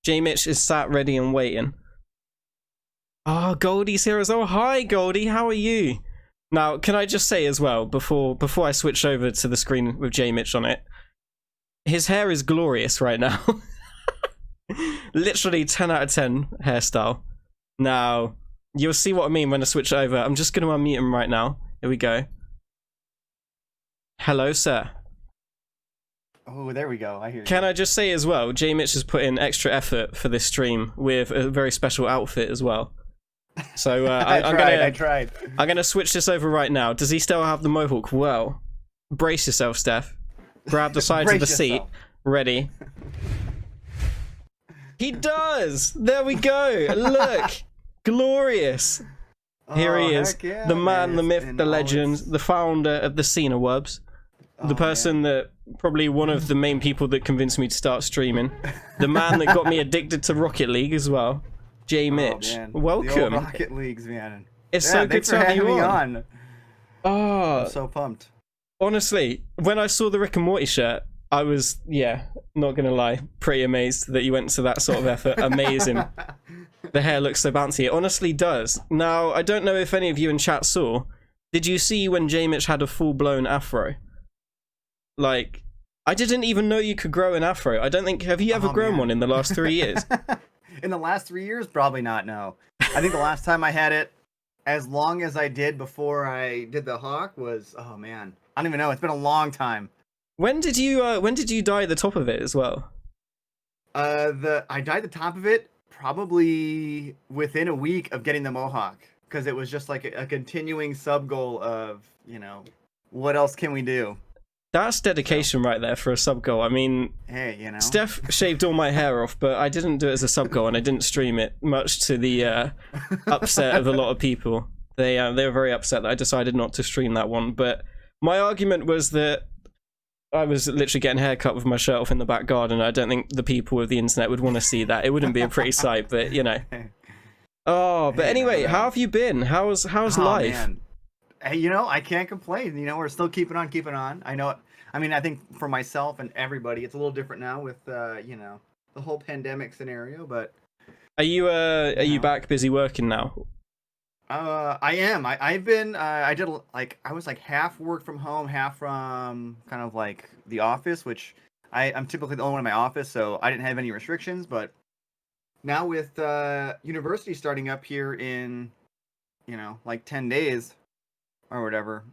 J Mitch is sat ready and waiting. Oh, Goldie's here as well. Hi, Goldie. How are you? Now, can I just say as well, before I switch over to the screen with J Mitch on it, his hair is glorious right now. Literally 10 out of 10 hairstyle. Now, you'll see what I mean when I switch over. I'm just going to unmute him right now. Here we go. Hello, sir. Oh, there we go. I hear you. Can I just say as well, J Mitch has put in extra effort for this stream with a very special outfit as well. So I tried. I'm gonna switch this over right now. Does he still have the mohawk? Well, brace yourself, Steph. Grab the sides of the seat. Ready. He does! There we go! Look! Glorious! Here he is. Yeah, the man, the myth, the legend, its... the founder of the Cena Wubs. The person that, probably one of the main people that convinced me to start streaming. The man that got me addicted to Rocket League as well. J Mitch. Welcome. The old Rocket Leagues, man. It's so good to have you on. Oh, I'm so pumped. Honestly, when I saw the Rick and Morty shirt, I was, not gonna lie, pretty amazed that you went to that sort of effort. Amazing. The hair looks so bouncy. It honestly does. Now, I don't know if any of you in chat saw. Did you see when J Mitch had a full-blown afro? Like, I didn't even know you could grow an afro. I don't think... Have you ever grown one in the last 3 years? In the last 3 years? Probably not, no. I think the last time I had it, as long as I did before I did the hawk, was... Oh, man. I don't even know. It's been a long time. When did you dye the top of it as well? I dyed the top of it probably within a week of getting the mohawk. Because it was just like a continuing sub-goal of, what else can we do? That's dedication right there for a sub goal. I mean, hey, Steph shaved all my hair off, but I didn't do it as a sub goal, and I didn't stream it, much to the upset of a lot of people. They were very upset that I decided not to stream that one. But my argument was that I was literally getting a haircut with my shirt off in the back garden. I don't think the people of the internet would want to see that. It wouldn't be a pretty sight, but Oh, but anyway, how have you been? How's life? Man. Hey, I can't complain. We're still keeping on. I know it. I mean, I think for myself and everybody, it's a little different now with, the whole pandemic scenario, but... Are you back busy working now? I am. I've been, I was like half work from home, half from kind of like the office, which I'm typically the only one in my office, so I didn't have any restrictions, but now with, university starting up here in, like 10 days or whatever,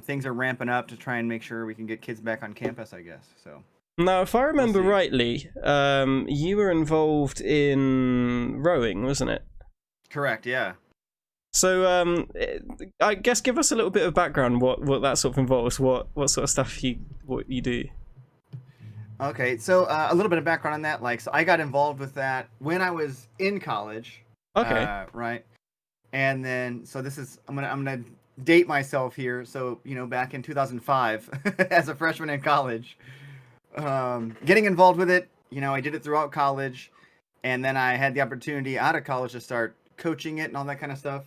things are ramping up to try and make sure we can get kids back on campus, I guess. So now, if I remember rightly, you were involved in rowing, wasn't it? Correct. Yeah. So, I guess give us a little bit of background. What that sort of involves. What sort of stuff you do. Okay, so a little bit of background on that. So I got involved with that when I was in college. Okay. Right. And then, so this is I'm gonna date myself here. So back in 2005, as a freshman in college, getting involved with it. I did it throughout college, and then I had the opportunity out of college to start coaching it and all that kind of stuff.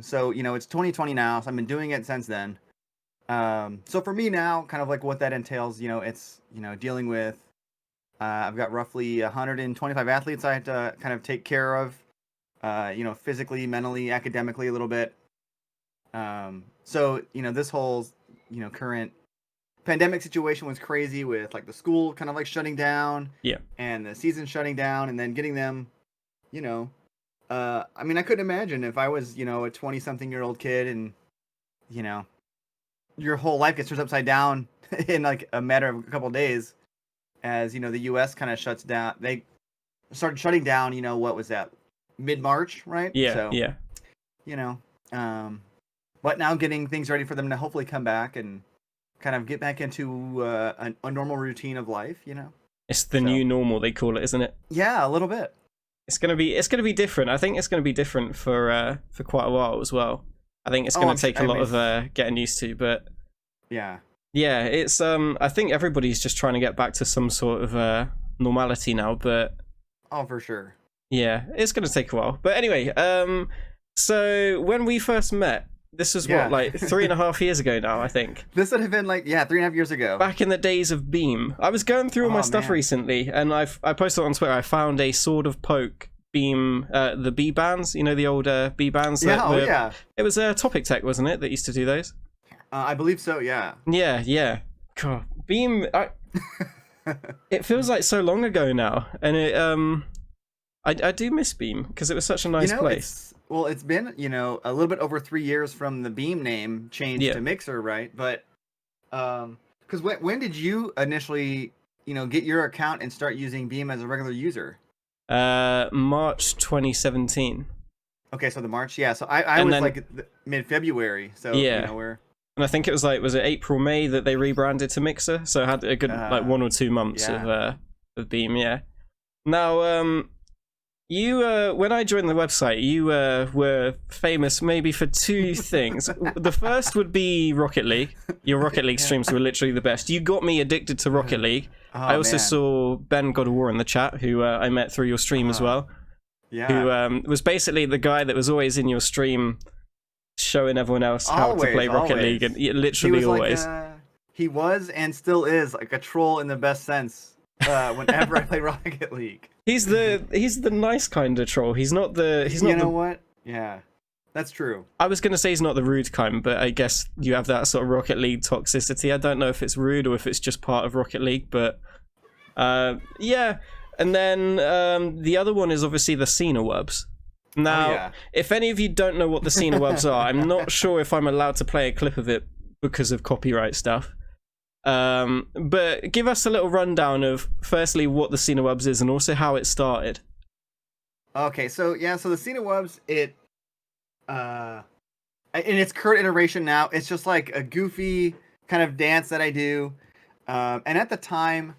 So it's 2020 now, so I've been doing it since then. So for me now, kind of like what that entails, it's dealing with. I've got roughly 125 athletes I have to kind of take care of. Physically, mentally, academically, a little bit. So, this whole, current pandemic situation was crazy with like the school kind of like shutting down. Yeah. And the season shutting down, and then getting them, I mean, I couldn't imagine if I was, a 20-something-year-old kid and, your whole life gets turned upside down in like a matter of a couple of days as, the U.S. kind of shuts down. They started shutting down, what was that? Mid-March, right? Yeah. So, yeah. But now getting things ready for them to hopefully come back and kind of get back into a normal routine of life, It's the new normal, they call it, isn't it? Yeah, a little bit. It's gonna be different. I think it's gonna be different for quite a while as well. I think it's gonna take a lot of getting used to, but yeah, it's I think everybody's just trying to get back to some sort of normality now, but for sure. Yeah, it's gonna take a while. But anyway, so when we first met, This was Yeah. what, like 3.5 years ago now, I think. This would have been like 3.5 years ago. Back in the days of Beam. I was going through all my Oh, stuff man. recently, and I posted on Twitter. I found a Sword of Poke Beam, the B bands. You know, the old B bands. Yeah, oh yeah. It was Topic Tech, wasn't it, that used to do those? I believe so. Yeah. Yeah. God, Beam. It feels like so long ago now, and I do miss Beam because it was such a nice place. It's been a little bit over 3 years from the Beam name change Yeah. to Mixer, right? But because when did you initially get your account and start using Beam as a regular user? March 2017. Okay, so the March, yeah. So I And was then- like mid-February, so Yeah. we're And I think it was was it April, May that they rebranded to Mixer? So I had a good like 1 or 2 months yeah. of Beam, yeah. Now, you when I joined the website, you were famous maybe for 2 things. The first would be Rocket League. Your Rocket League streams were literally the best. You got me addicted to Rocket League. Oh, I also man. saw Ben God of War in the chat, who I met through your stream as well. Yeah. Who was basically the guy that was always in your stream showing everyone else how to play Rocket League, and literally he was always. He was and still is like a troll in the best sense. Whenever I play Rocket League, He's the nice kind of troll. He's not the. He's not. You know what? Yeah, that's true. I was gonna say he's not the rude kind, but I guess you have that sort of Rocket League toxicity. I don't know if it's rude or if it's just part of Rocket League, but yeah. And then the other one is obviously the Cinewubs. Now, yeah. if any of you don't know what the Cinewubs are, I'm not sure if I'm allowed to play a clip of it because of copyright stuff. But give us a little rundown of firstly what the Cinewubs is and also how it started. Okay, so the Cinewubs, it in its current iteration now, it's just like a goofy kind of dance that I do. And at the time,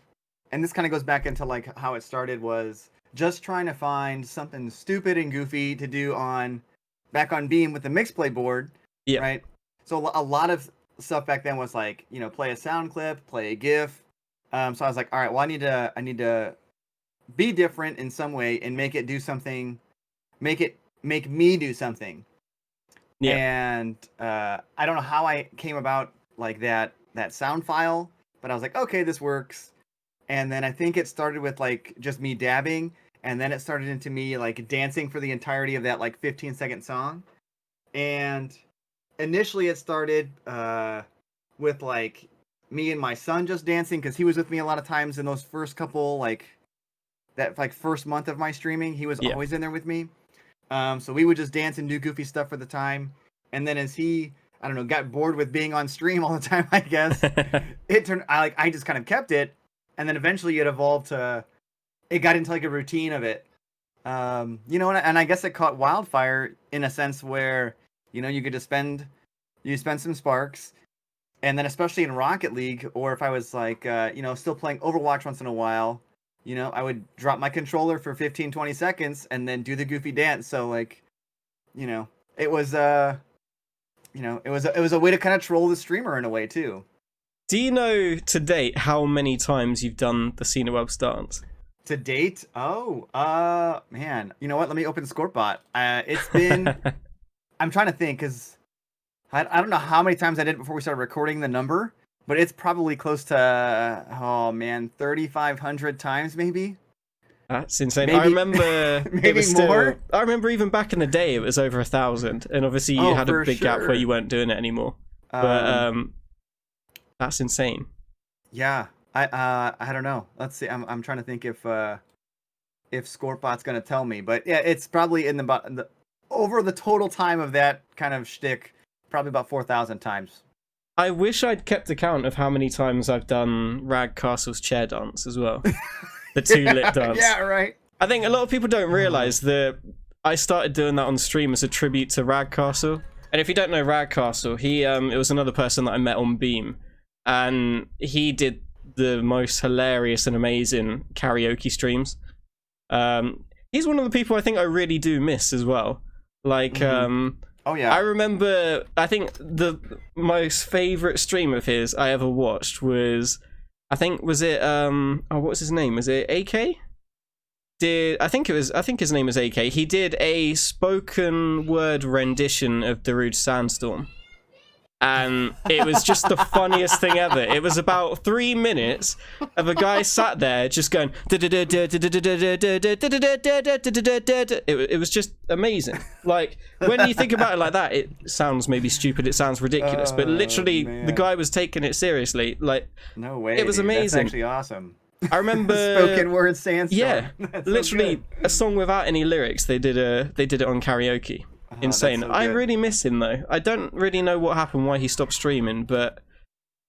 and this kind of goes back into like how it started, was just trying to find something stupid and goofy to do back on Beam with the Mixplay board. Yeah. Right. So a lot of stuff back then was like, play a sound clip, play a GIF. So I was like, all right, well, I need to be different in some way and make it do something, make me do something. Yeah. And I don't know how I came about like that sound file, but I was like, okay, this works. And then I think it started with like just me dabbing, and then it started into me like dancing for the entirety of that like 15-second song. And initially it started with like me and my son just dancing, because he was with me a lot of times in those first couple first month of my streaming. He was always in there with me. So we would just dance and do goofy stuff for the time. And then as he, I don't know, got bored with being on stream all the time, I guess, I just kind of kept it. And then eventually it evolved to, it got into like a routine of it. And I guess it caught wildfire in a sense where, you could just spend some sparks. And then especially in Rocket League, or if I was like, still playing Overwatch once in a while, I would drop my controller for 15, 20 seconds and then do the goofy dance. So like, it was it was a way to kind of troll the streamer in a way too. Do you know to date how many times you've done the Cinewubs dance? To date? Oh, man. You know what? Let me open Scorpbot. It's been, I'm trying to think, because I don't know how many times I did it before we started recording the number, but it's probably close to, 3,500 times maybe. That's insane. Maybe, I remember maybe it was still, more. I remember even back in the day it was over 1,000, and obviously you had a for big gap sure. where you weren't doing it anymore. But that's insane. Yeah, I don't know. Let's see. I'm trying to think if Scorpbot's gonna tell me, but yeah, it's probably in the over the total time of that kind of shtick, probably about 4,000 times. I wish I'd kept account of how many times I've done Rag Castle's chair dance as well. The 2-lit dance. Yeah, right. I think a lot of people don't realize that I started doing that on stream as a tribute to Rag Castle. And if you don't know Rag Castle, he it was another person that I met on Beam, and he did the most hilarious and amazing karaoke streams. He's one of the people I think I really do miss as well. Like, Oh yeah. I remember, I think the most favorite stream of his I ever watched was, I think, was it, what was his name? Was it AK? did, I think his name is AK. He did a spoken word rendition of Darude Sandstorm. And it was just the funniest thing ever. It was about 3 minutes of a guy sat there just going. It was just amazing. Like, when you think about it like that, it sounds maybe stupid. It sounds ridiculous, but literally, the guy was taking it seriously. Like, no way. It was dude. amazing. That's actually awesome. I remember spoken word Sandstorm. Yeah, That's so literally good. a song without any lyrics. They did it on karaoke. Insane. that's so I good. really miss him though. I don't really know what happened, why he stopped streaming, but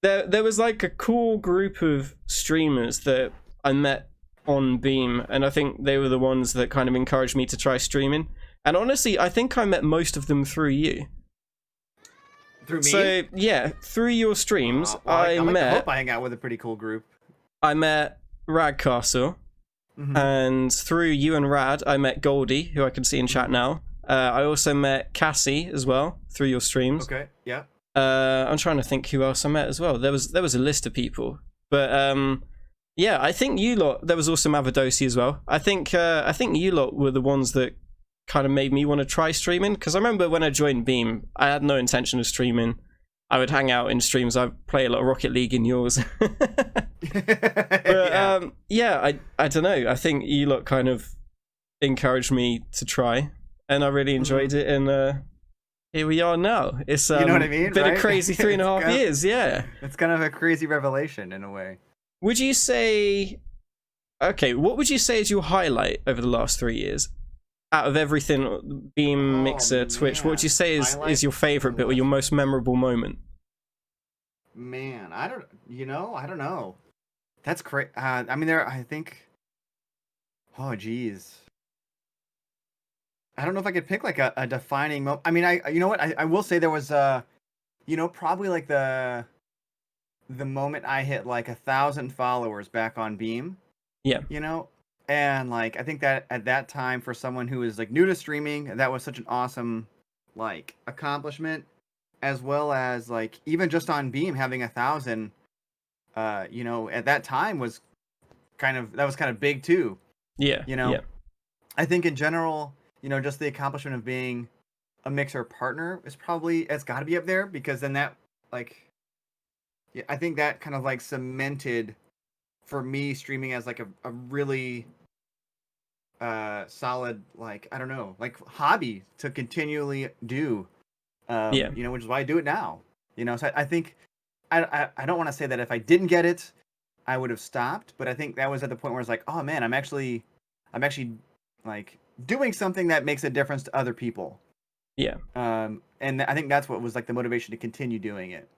there was like a cool group of streamers that I met on Beam, and I think they were the ones that kind of encouraged me to try streaming. And honestly, I think I met most of them through you. Through me. So yeah, through your streams, Well, I like to met hope I hang out with a pretty cool group. I met Radcastle, and through you and Rad, I met Goldie, who I can see in chat now. I also met Cassie as well through your streams. Okay. Yeah. I'm trying to think who else I met as well. There was a list of people, but yeah, I think you lot. There was also Mavadosi as well. I think you lot were the ones that kind of made me want to try streaming, because I remember when I joined Beam, I had no intention of streaming. I would hang out in streams. I play a lot of Rocket League in yours. But yeah, I don't know. I think you lot kind of encouraged me to try, and I really enjoyed it. And here we are now. It's You know what I mean, been right? a crazy 3.5 kind of- years. Yeah. It's kind of a crazy revelation in a way. Would you say? Okay, what would you say is your highlight over the last 3 years? Out of everything, Beam, Mixer, Twitch, what would you say is your favorite bit or your most memorable moment? Man, I don't know. That's great. I mean, I think. Oh, geez. I don't know if I could pick like a defining moment. I mean, you know what? I will say there was probably like the moment I hit like 1,000 followers back on Beam. Yeah. And like I think that at that time for someone who is like new to streaming, that was such an awesome like accomplishment, as well as like even just on Beam having 1,000, at that time was kind of big too. Yeah. Yeah. I think in general, just the accomplishment of being a Mixer partner it's got to be up there, because then that like, yeah, I think that kind of like cemented for me streaming as like a really solid, like, I don't know, like hobby to continually do. Which is why I do it now. So I think I don't want to say that if I didn't get it, I would have stopped, but I think that was at the point where it's like, oh man, I'm actually like doing something that makes a difference to other people. Yeah. And I think that's what was like the motivation to continue doing it.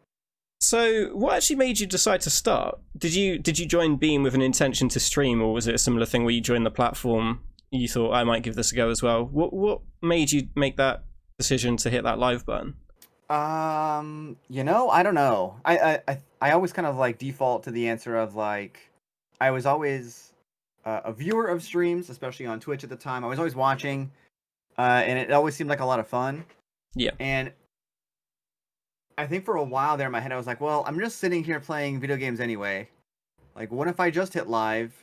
So, what actually made you decide to start? Did you join Beam with an intention to stream, or was it a similar thing where you joined the platform? You thought, I might give this a go as well. What made you make that decision to hit that live button? I don't know. I always kind of like default to the answer of like, I was always a viewer of streams, especially on Twitch at the time. I was always watching, and it always seemed like a lot of fun. Yeah. And I think for a while there in my head, I was like, well, I'm just sitting here playing video games anyway. Like, what if I just hit live,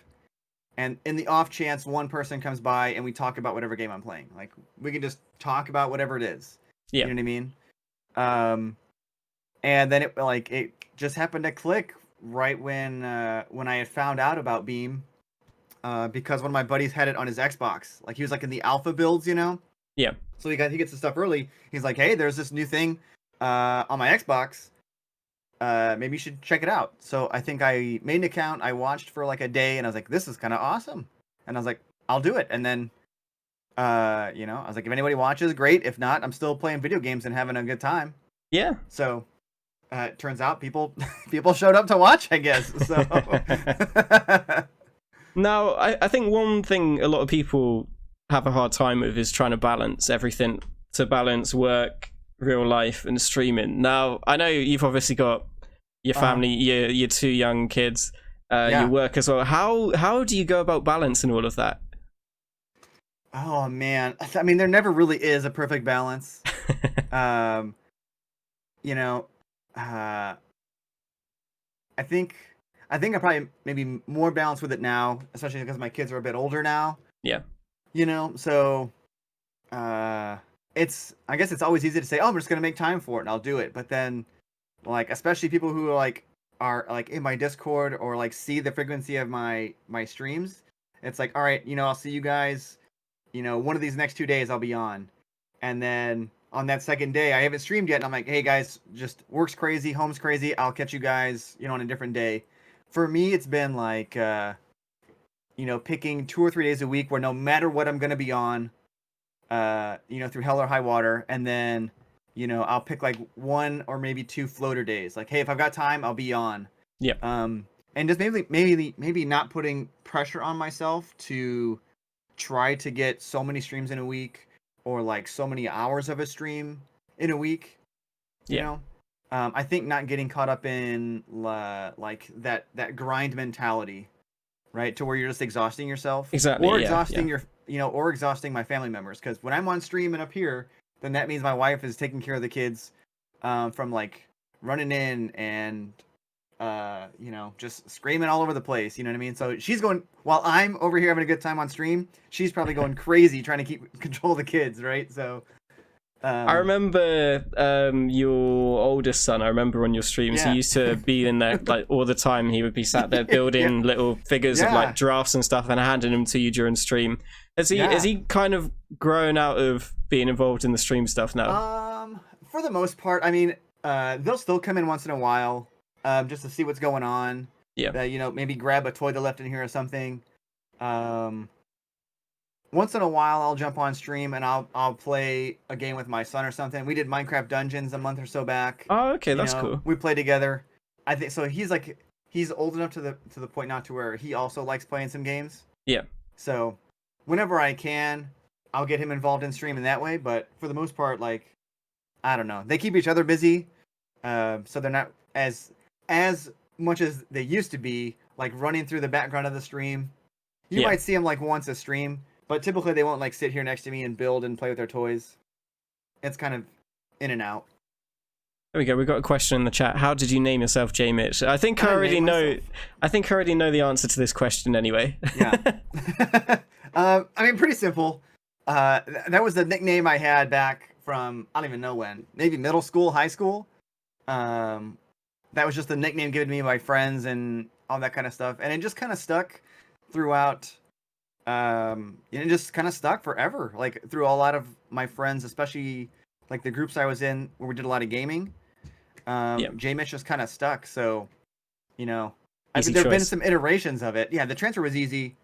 and in the off chance one person comes by and we talk about whatever game I'm playing? Like, we can just talk about whatever it is. Yeah. You know what I mean? And then it just happened to click right when I had found out about Beam, because one of my buddies had it on his Xbox. Like, he was like in the alpha builds, Yeah. So he gets the stuff early. He's like, hey, there's this new thing on my Xbox. Maybe you should check it out. So I think I made an account. I watched for like a day, and I was like, this is kind of awesome. And I was like, I'll do it. And then, I was like, if anybody watches, great. If not, I'm still playing video games and having a good time. Yeah. So it turns out people showed up to watch, I guess. So Now, I think one thing a lot of people have a hard time with is trying to balance everything, to balance work, real life, and streaming. Now, I know you've obviously got your family, your 2 young kids, your work as well. How do you go about balancing all of that? Oh man, I mean, there never really is a perfect balance. I think I'm probably maybe more balanced with it now, especially because my kids are a bit older now. Yeah. You know, so it's, I guess it's always easy to say, oh, I'm just gonna make time for it and I'll do it. But then, like, especially people who are like in my Discord or like see the frequency of my streams, it's like, all right, you know, I'll see you guys, you know, one of these next 2 days I'll be on. And then on that second day, I haven't streamed yet, and I'm like, hey guys, just work's crazy, home's crazy. I'll catch you guys, you know, on a different day. For me, it's been like, you know, picking 2 or 3 days a week where no matter what I'm gonna be on, you know, through hell or high water, and then, you know, I'll pick like 1 or maybe 2 floater days. Like, hey, if I've got time, I'll be on. Yeah. And just maybe not putting pressure on myself to try to get so many streams in a week or like so many hours of a stream in a week. You know, I think not getting caught up in like that grind mentality, right? To where you're just exhausting yourself, Exactly. or exhausting your, you know, or exhausting my family members. Because when I'm on stream and up here, then that means my wife is taking care of the kids, from like running in and you know, just screaming all over the place. You know what I mean? So she's going, while I'm over here having a good time on stream, she's probably going crazy trying to keep control of the kids, right? So I remember your oldest son. I remember on your streams, he used to be in there like all the time. He would be sat there building little figures of like giraffes and stuff, and handing them to you during stream. Has he kind of grown out of being involved in the stream stuff now? For the most part, I mean, they'll still come in once in a while, just to see what's going on. Yeah. You know, maybe grab a toy they left in here or something. Once in a while, I'll jump on stream and I'll play a game with my son or something. We did Minecraft Dungeons a month or so back. Oh, okay, that's cool. We played together. I think so. He's old enough to the point now to where he also likes playing some games. Yeah. So whenever I can, I'll get him involved in stream in that way. But for the most part, like, I don't know, they keep each other busy, so they're not as much as they used to be, like running through the background of the stream. You might see them like once a stream. But typically they won't like sit here next to me and build and play with their toys. It's kind of in and out. There we go. We've got a question in the chat. How did you name yourself, J Mitch? I think I already know. I think I already know the answer to this question anyway. Yeah. I mean, pretty simple. That was the nickname I had back from, I don't even know when, maybe middle school, high school. That was just the nickname given to me by friends and all that kind of stuff, and it just kind of stuck throughout. It just kind of stuck forever, like through a lot of my friends, especially like the groups I was in where we did a lot of gaming. J Mitch just kind of stuck. So, you know, there've been some iterations of it. Yeah, the transfer was easy.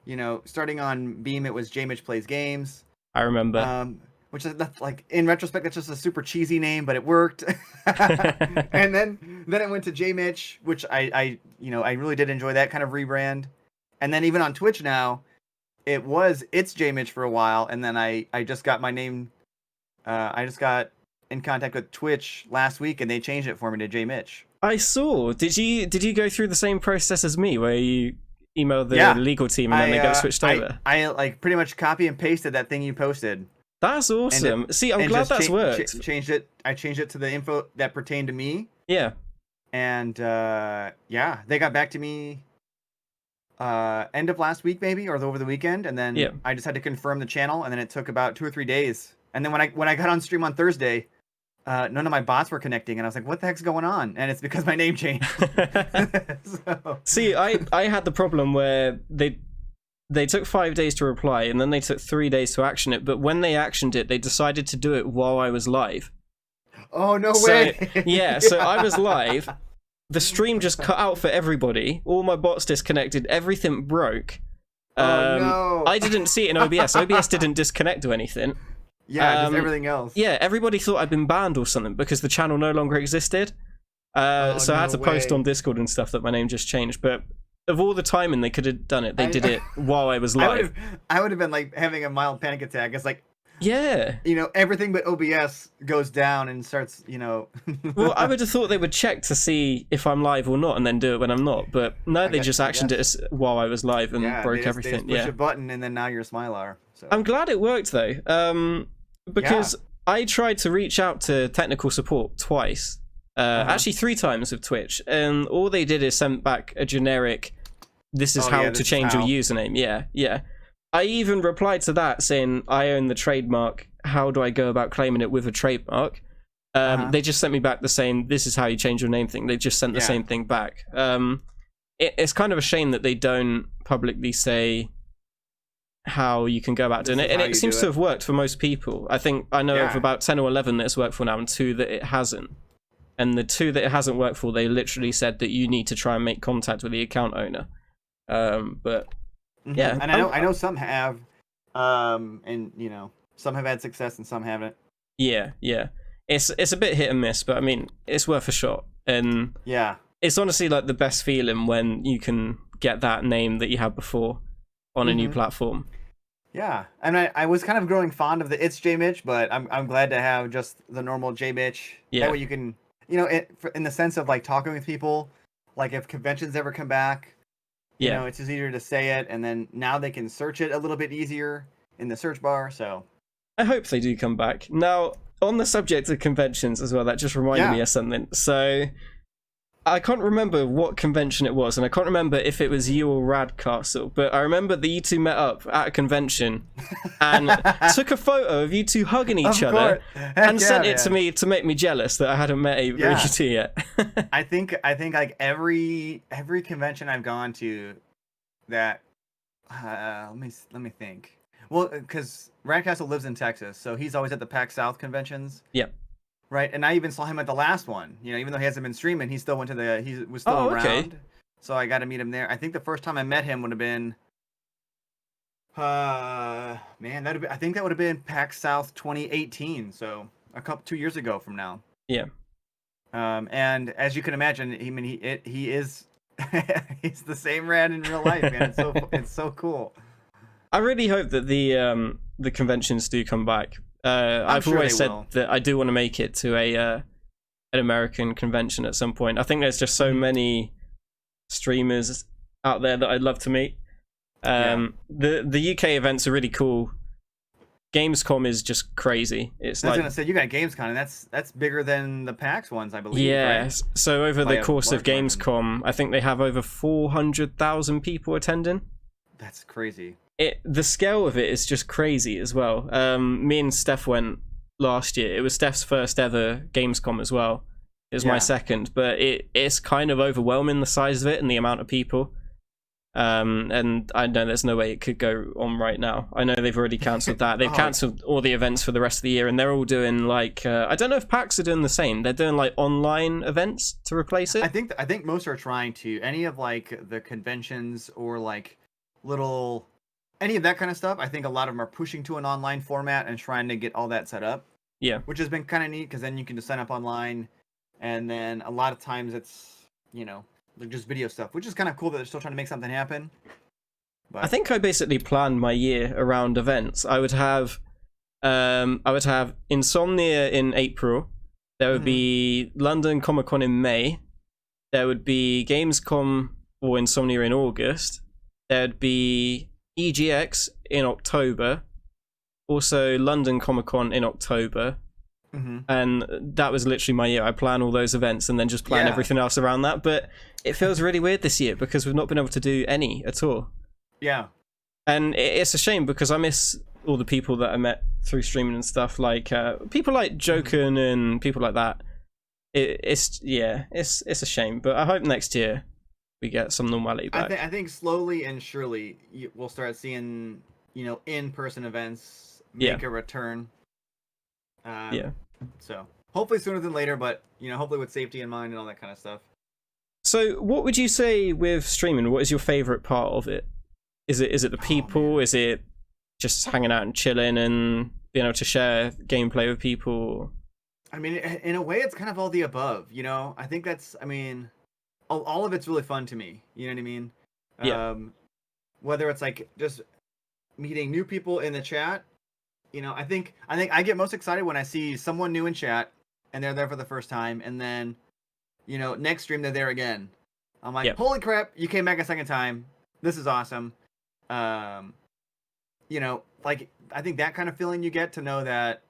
You know, starting on Beam, it was J Mitch Plays Games. I remember. Which is like, in retrospect, that's just a super cheesy name, but it worked. And then it went to J Mitch, which I really did enjoy that kind of rebrand. And then even on Twitch now, it's J Mitch for a while, and then I just got my name. I just got in contact with Twitch last week, and they changed it for me to J Mitch. I saw. Did you go through the same process as me, where you emailed the legal team and then they got switched over? I like pretty much copy and pasted that thing you posted. That's awesome. See, I'm glad that's worked. Changed it. I changed it to the info that pertained to me. Yeah. And they got back to me. End of last week maybe, or over the weekend, and then I just had to confirm the channel, and then it took about 2 or 3 days. And then when I got on stream on Thursday, none of my bots were connecting, and I was like, what the heck's going on? And it's because my name changed. So. See, I had the problem where they took 5 days to reply, and then they took 3 days to action it, but when they actioned it, they decided to do it while I was live. Oh, no way! Yeah, so I was live. The stream just cut out for everybody. All my bots disconnected. Everything broke. Oh, no. I didn't see it in OBS. OBS didn't disconnect or anything. Yeah, just everything else. Yeah, everybody thought I'd been banned or something because the channel no longer existed. So I had to post on Discord and stuff that my name just changed. But of all the timing they could have done it, they did it while I was live. I would have been like having a mild panic attack. It's like, yeah, you know, everything but OBS goes down and starts, you know. Well, I would have thought they would check to see if I'm live or not and then do it when I'm not. But no, they just actioned it while I was live and broke everything. They just push a button and then now you're Smilar. So. I'm glad it worked though, because I tried to reach out to technical support twice, actually 3 times with Twitch, and all they did is send back a generic, this is how to change your username. Yeah. I even replied to that saying I own the trademark. How do I go about claiming it with a trademark? They just sent me back the same, this is how you change your name thing. They just sent the same thing back. It's kind of a shame that they don't publicly say how you can go about doing it. And it seems to have worked for most people. I think I know of about 10 or 11 that it's worked for now and 2 that it hasn't. And the 2 that it hasn't worked for, they literally said that you need to try and make contact with the account owner. But yeah. And I know some have, and you know, some have had success and some haven't. Yeah. It's a bit hit and miss, but I mean, it's worth a shot. And it's honestly like the best feeling when you can get that name that you had before on a new platform. Yeah, and I was kind of growing fond of the It's J Mitch, but I'm glad to have just the normal J Mitch. Yeah. That way you can, you know, in the sense of like talking with people, like if conventions ever come back, you know, it's just easier to say it, and then now they can search it a little bit easier in the search bar. So I hope they do come back. Now, on the subject of conventions as well, that just reminded me of something. So I can't remember what convention it was, and I can't remember if it was you or Radcastle, but I remember that you two met up at a convention and took a photo of you two hugging each other and sent it to me to make me jealous that I hadn't met you two yet. I think like every convention I've gone to that let me think. Well, because Radcastle lives in Texas, so he's always at the PAX South conventions. Yep. Right, and I even saw him at the last one. You know, even though he hasn't been streaming, he still went to he was still around. Okay. So I got to meet him there. I think the first time I met him would have been, man, I think that would have been PAX South 2018. So 2 years ago from now. Yeah. And as you can imagine, he is he's the same Rad in real life, man. It's so cool. I really hope that the conventions do come back. I've always said that I do want to make it to an American convention at some point. I think there's just so many streamers out there that I'd love to meet. The UK events are really cool. Gamescom is just crazy. It's I was gonna say, you got Gamescom, and that's bigger than the PAX ones, I believe. Yeah. Right? So over the course of Gamescom, I think they have over 400,000 people attending. That's crazy. The scale of it is just crazy as well. Me and Steph went last year. It was Steph's first ever Gamescom as well. It was my second, but it's kind of overwhelming, the size of it and the amount of people. And I know there's no way it could go on right now. I know they've already cancelled that. They've cancelled all the events for the rest of the year, and they're all doing like I don't know if PAX are doing the same. They're doing like online events to replace it. I think most are trying to. Any of like the conventions or like little any of that kind of stuff, I think a lot of them are pushing to an online format and trying to get all that set up. Yeah. Which has been kind of neat, because then you can just sign up online, and then a lot of times it's, you know, like just video stuff, which is kind of cool that they're still trying to make something happen. But I think I basically planned my year around events. I would have Insomnia in April. There would be London Comic Con in May. There would be Gamescom or Insomnia in August. There'd be EGX in October, also London Comic Con in October, and that was literally my year. I plan all those events and then just plan everything else around that. But it feels really weird this year because we've not been able to do any at all. Yeah, and it's a shame because I miss all the people that I met through streaming and stuff, like people like Joken and people like that. It's a shame, but I hope next year we get some normality back. I think slowly and surely we'll start seeing, you know, in-person events make a return. So hopefully sooner than later, but you know, hopefully with safety in mind and all that kind of stuff. So what would you say with streaming? What is your favorite part of it? Is it the people? Is it just hanging out and chilling and being able to share gameplay with people? I mean, in a way, it's kind of all the above. You know, I think all of it's really fun to me. You know what I mean? Yeah. Whether it's like just meeting new people in the chat, you know, I think I get most excited when I see someone new in chat and they're there for the first time, and then, you know, next stream they're there again. I'm like, holy crap, you came back a second time. This is awesome. You know, like I think that kind of feeling you get to know that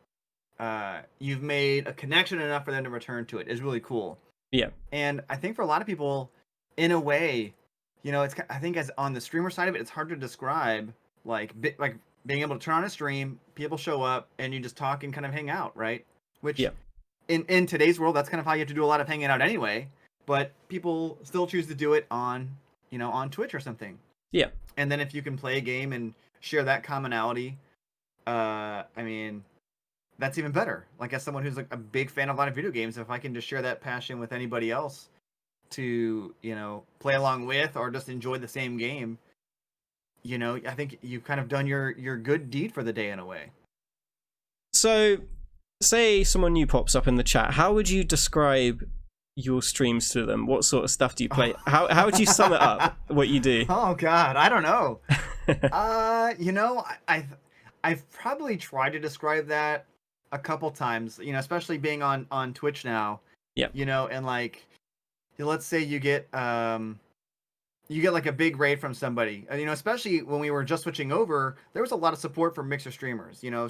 you've made a connection enough for them to return to it is really cool. Yeah. And I think for a lot of people, in a way, you know, I think as on the streamer side of it, it's hard to describe like being able to turn on a stream, people show up, and you just talk and kind of hang out, right? Which Yeah. in today's world, that's kind of how you have to do a lot of hanging out anyway. But people still choose to do it on on Twitch or something. Yeah. And then if you can play a game and share that commonality, I mean, that's even better. Like as someone who's like a big fan of a lot of video games, if I can just share that passion with anybody else to play along with or just enjoy the same game, I think you've kind of done your good deed for the day in a way. So, say someone new pops up in the chat. How would you describe your streams to them? What sort of stuff do you play? How would you sum it up? What you do? Oh God, I don't know. I've probably tried to describe that a couple times. Especially being on Twitch now. Yeah. And like, let's say you get like a big raid from somebody. Especially when we were just switching over, there was a lot of support from Mixer streamers. You'd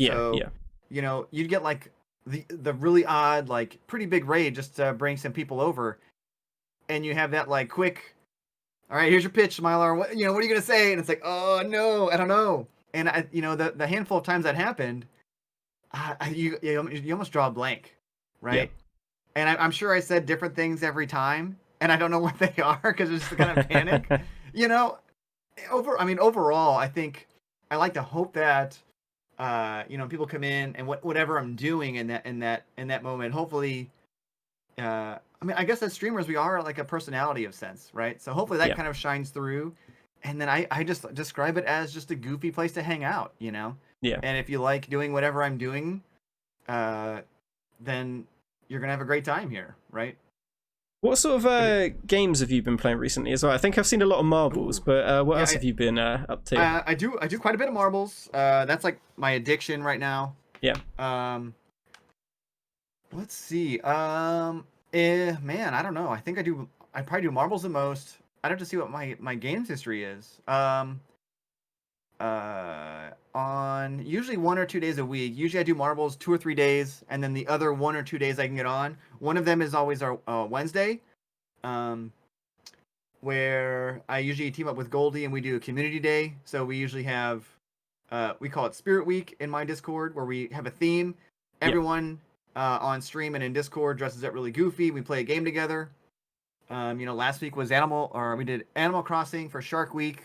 get like the really odd, like pretty big raid just to bring some people over, and you have that like quick, all right, here's your pitch, Mylar. What are you gonna say? And it's like, oh no, I don't know. And the handful of times that happened, you almost draw a blank, right? Yeah. And I'm sure I said different things every time, and I don't know what they are because it's just kind of panic. Overall, I think I like to hope that people come in and whatever I'm doing in that moment, hopefully, I guess as streamers we are like a personality of sense, right? So hopefully that kind of shines through, and then I just describe it as just a goofy place to hang out, Yeah. And if you like doing whatever I'm doing, then you're gonna have a great time here, right? What sort of games have you been playing recently as well? I think I've seen a lot of marbles, but what else have you been up to? I do quite a bit of marbles. That's like my addiction right now. Yeah. Let's see. Man, I don't know. I think I probably do marbles the most. I'd have to see what my games history is. On usually 1 or 2 days a week. Usually I do marbles 2 or 3 days, and then the other 1 or 2 days I can get on. One of them is always our Wednesday, where I usually team up with Goldie and we do a community day. So we usually have, we call it Spirit Week in my Discord, where we have a theme. Everyone on stream and in Discord dresses up really goofy. We play a game together. Last week was we did Animal Crossing for Shark Week.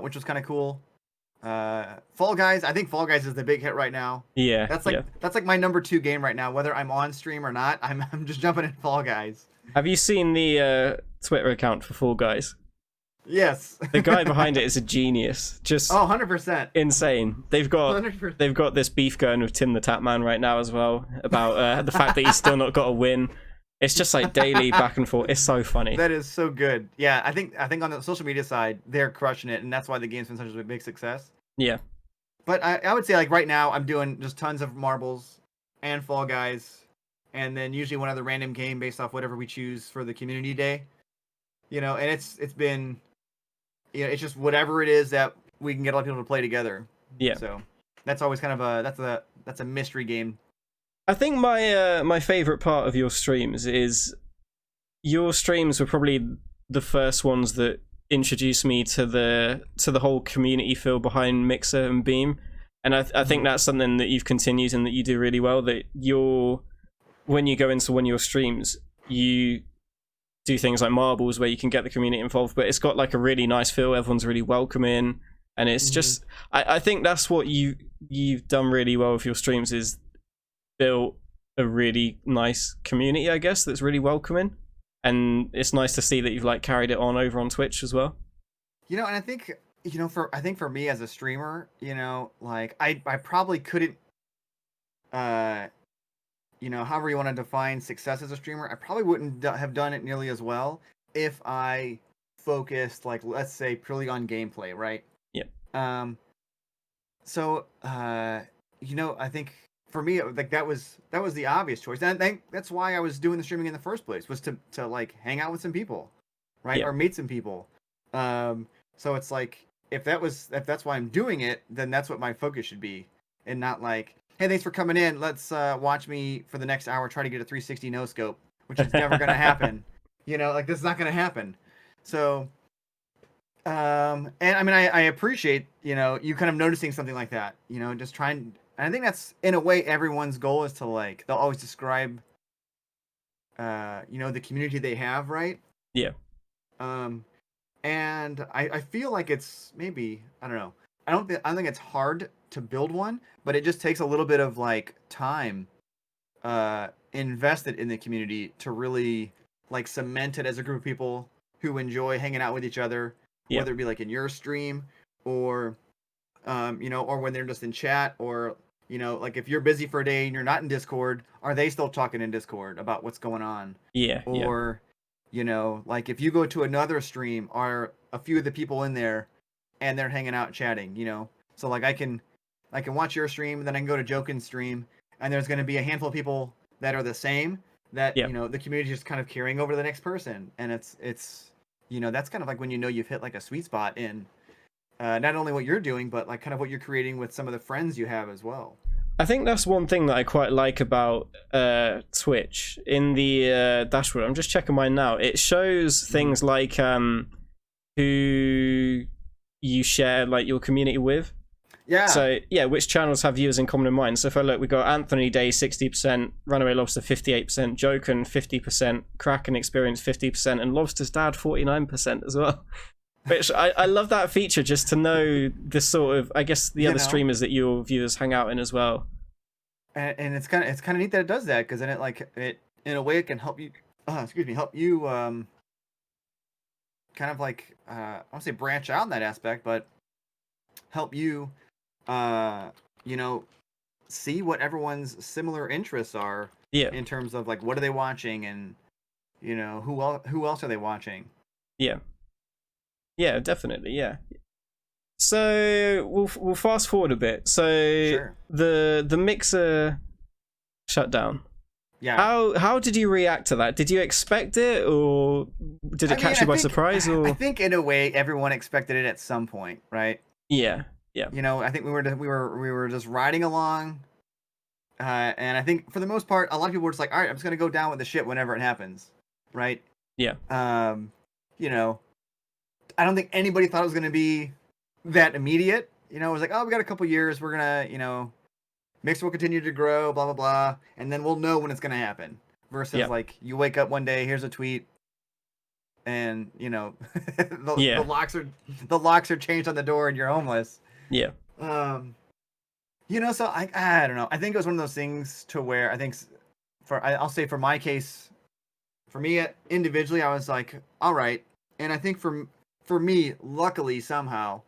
Which was kind of cool. Fall Guys, I think Fall Guys is the big hit right now. Yeah, that's like my number 2 game right now. Whether I'm on stream or not, I'm just jumping in Fall Guys. Have you seen the Twitter account for Fall Guys? Yes. The guy behind it is a genius. Just 100% insane. They've got 100%. This beef going with Tim the Tatman right now as well about the fact that he's still not got a win. It's just like daily back and forth. It's so funny. That is so good. Yeah, I think on the social media side, they're crushing it, and that's why the game's been such a big success. Yeah. But I would say like right now, I'm doing just tons of marbles and Fall Guys, and then usually one other random game based off whatever we choose for the community day. And it's been, it's just whatever it is that we can get a lot of people to play together. Yeah. So that's always kind of that's a mystery game. I think my favorite part of your streams is your streams were probably the first ones that introduced me to the whole community feel behind Mixer and Beam, and I think that's something that you've continued and that you do really well. That when you go into one of your streams, you do things like marbles where you can get the community involved, but it's got like a really nice feel. Everyone's really welcoming, and it's just I think that's what you've done really well with your streams, is built a really nice community, I guess, that's really welcoming, and it's nice to see that you've like carried it on over on Twitch as well. And I think for me as a streamer, like I probably couldn't, however you want to define success as a streamer, I probably wouldn't have done it nearly as well if I focused, like, let's say, purely on gameplay, right? Yeah. So I think for me, like that was the obvious choice, and I think that's why I was doing the streaming in the first place, was to like hang out with some people, right? Yeah. Or meet some people. So it's like if that's why I'm doing it, then that's what my focus should be, and not like, hey, thanks for coming in. Let's watch me for the next hour try to get a 360 no scope, which is never gonna happen. Like this is not gonna happen. So And I mean, I appreciate, you kind of noticing something like that, just trying. And I think that's in a way everyone's goal is to like, they'll always describe, the community they have, right? Yeah. Um, and I feel like it's maybe, I don't know. I don't think it's hard to build one, but it just takes a little bit of like time, invested in the community to really like cement it as a group of people who enjoy hanging out with each other, Yeah. whether it be like in your stream or or when they're just in chat, or like if you're busy for a day and you're not in Discord, are they still talking in Discord about what's going on? Yeah. Yeah. Or like if you go to another stream, are a few of the people in there and they're hanging out chatting, so like I can watch your stream, and then I can go to Jokin's stream, and there's going to be a handful of people that are the same, that Yeah. the community is just kind of carrying over to the next person, and it's that's kind of like when you've hit like a sweet spot in, not only what you're doing, but like kind of what you're creating with some of the friends you have as well. I think that's one thing that I quite like about Twitch. In the dashboard, I'm just checking mine now. It shows things like who you share like your community with. Yeah. So yeah, which channels have viewers in common in mind? So if I look, we got Anthony Day 60%, Runaway Lobster 58%, Joken 50%, Kraken Experience 50%, and Lobster's Dad 49% as well. Which I love that feature, just to know the sort of, I guess, the other streamers that your viewers hang out in as well. And it's kind of neat that it does that, because then it in a way it can help you help you kind of like I won't say branch out in that aspect, but help you see what everyone's similar interests are, Yeah. in terms of like what are they watching, and who else are they watching. Yeah. Yeah, definitely. Yeah. So we'll fast forward a bit. So Sure. the mixer shut down. Yeah. How did you react to that? Did you expect it, or did it catch you by surprise? Or I think in a way everyone expected it at some point, right? yeah, yeah, I think we were just riding along, and I think for the most part, a lot of people were just like, all right, I'm just gonna go down with the shit whenever it happens, right? yeah, I don't think anybody thought it was gonna be that immediate. It was like, oh, we got a couple years, we're gonna, Mixer will continue to grow, blah blah blah, and then we'll know when it's gonna happen. Versus like you wake up one day, here's a tweet, and the locks are changed on the door, and you're homeless. Yeah. So I don't know. I think it was one of those things to where I think I'll say for my case, for me individually, I was like, all right, and I think for me, luckily somehow,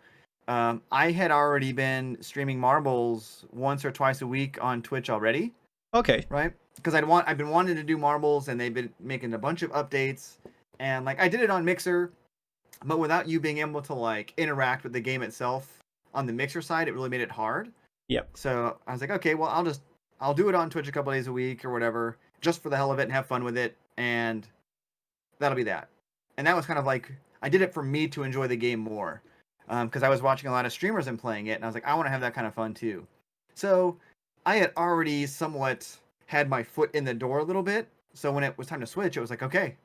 I had already been streaming marbles once or twice a week on Twitch already. Okay. Right? Because I've been wanting to do marbles, and they've been making a bunch of updates, and like I did it on Mixer, but without you being able to like interact with the game itself on the Mixer side, it really made it hard. Yep. So I was like, okay, well I'll do it on Twitch a couple days a week or whatever, just for the hell of it and have fun with it, and that'll be that. And that was kind of like, I did it for me to enjoy the game more, because I was watching a lot of streamers and playing it, and I was like, I want to have that kind of fun too. So I had already somewhat had my foot in the door a little bit. So when it was time to switch, it was like, okay,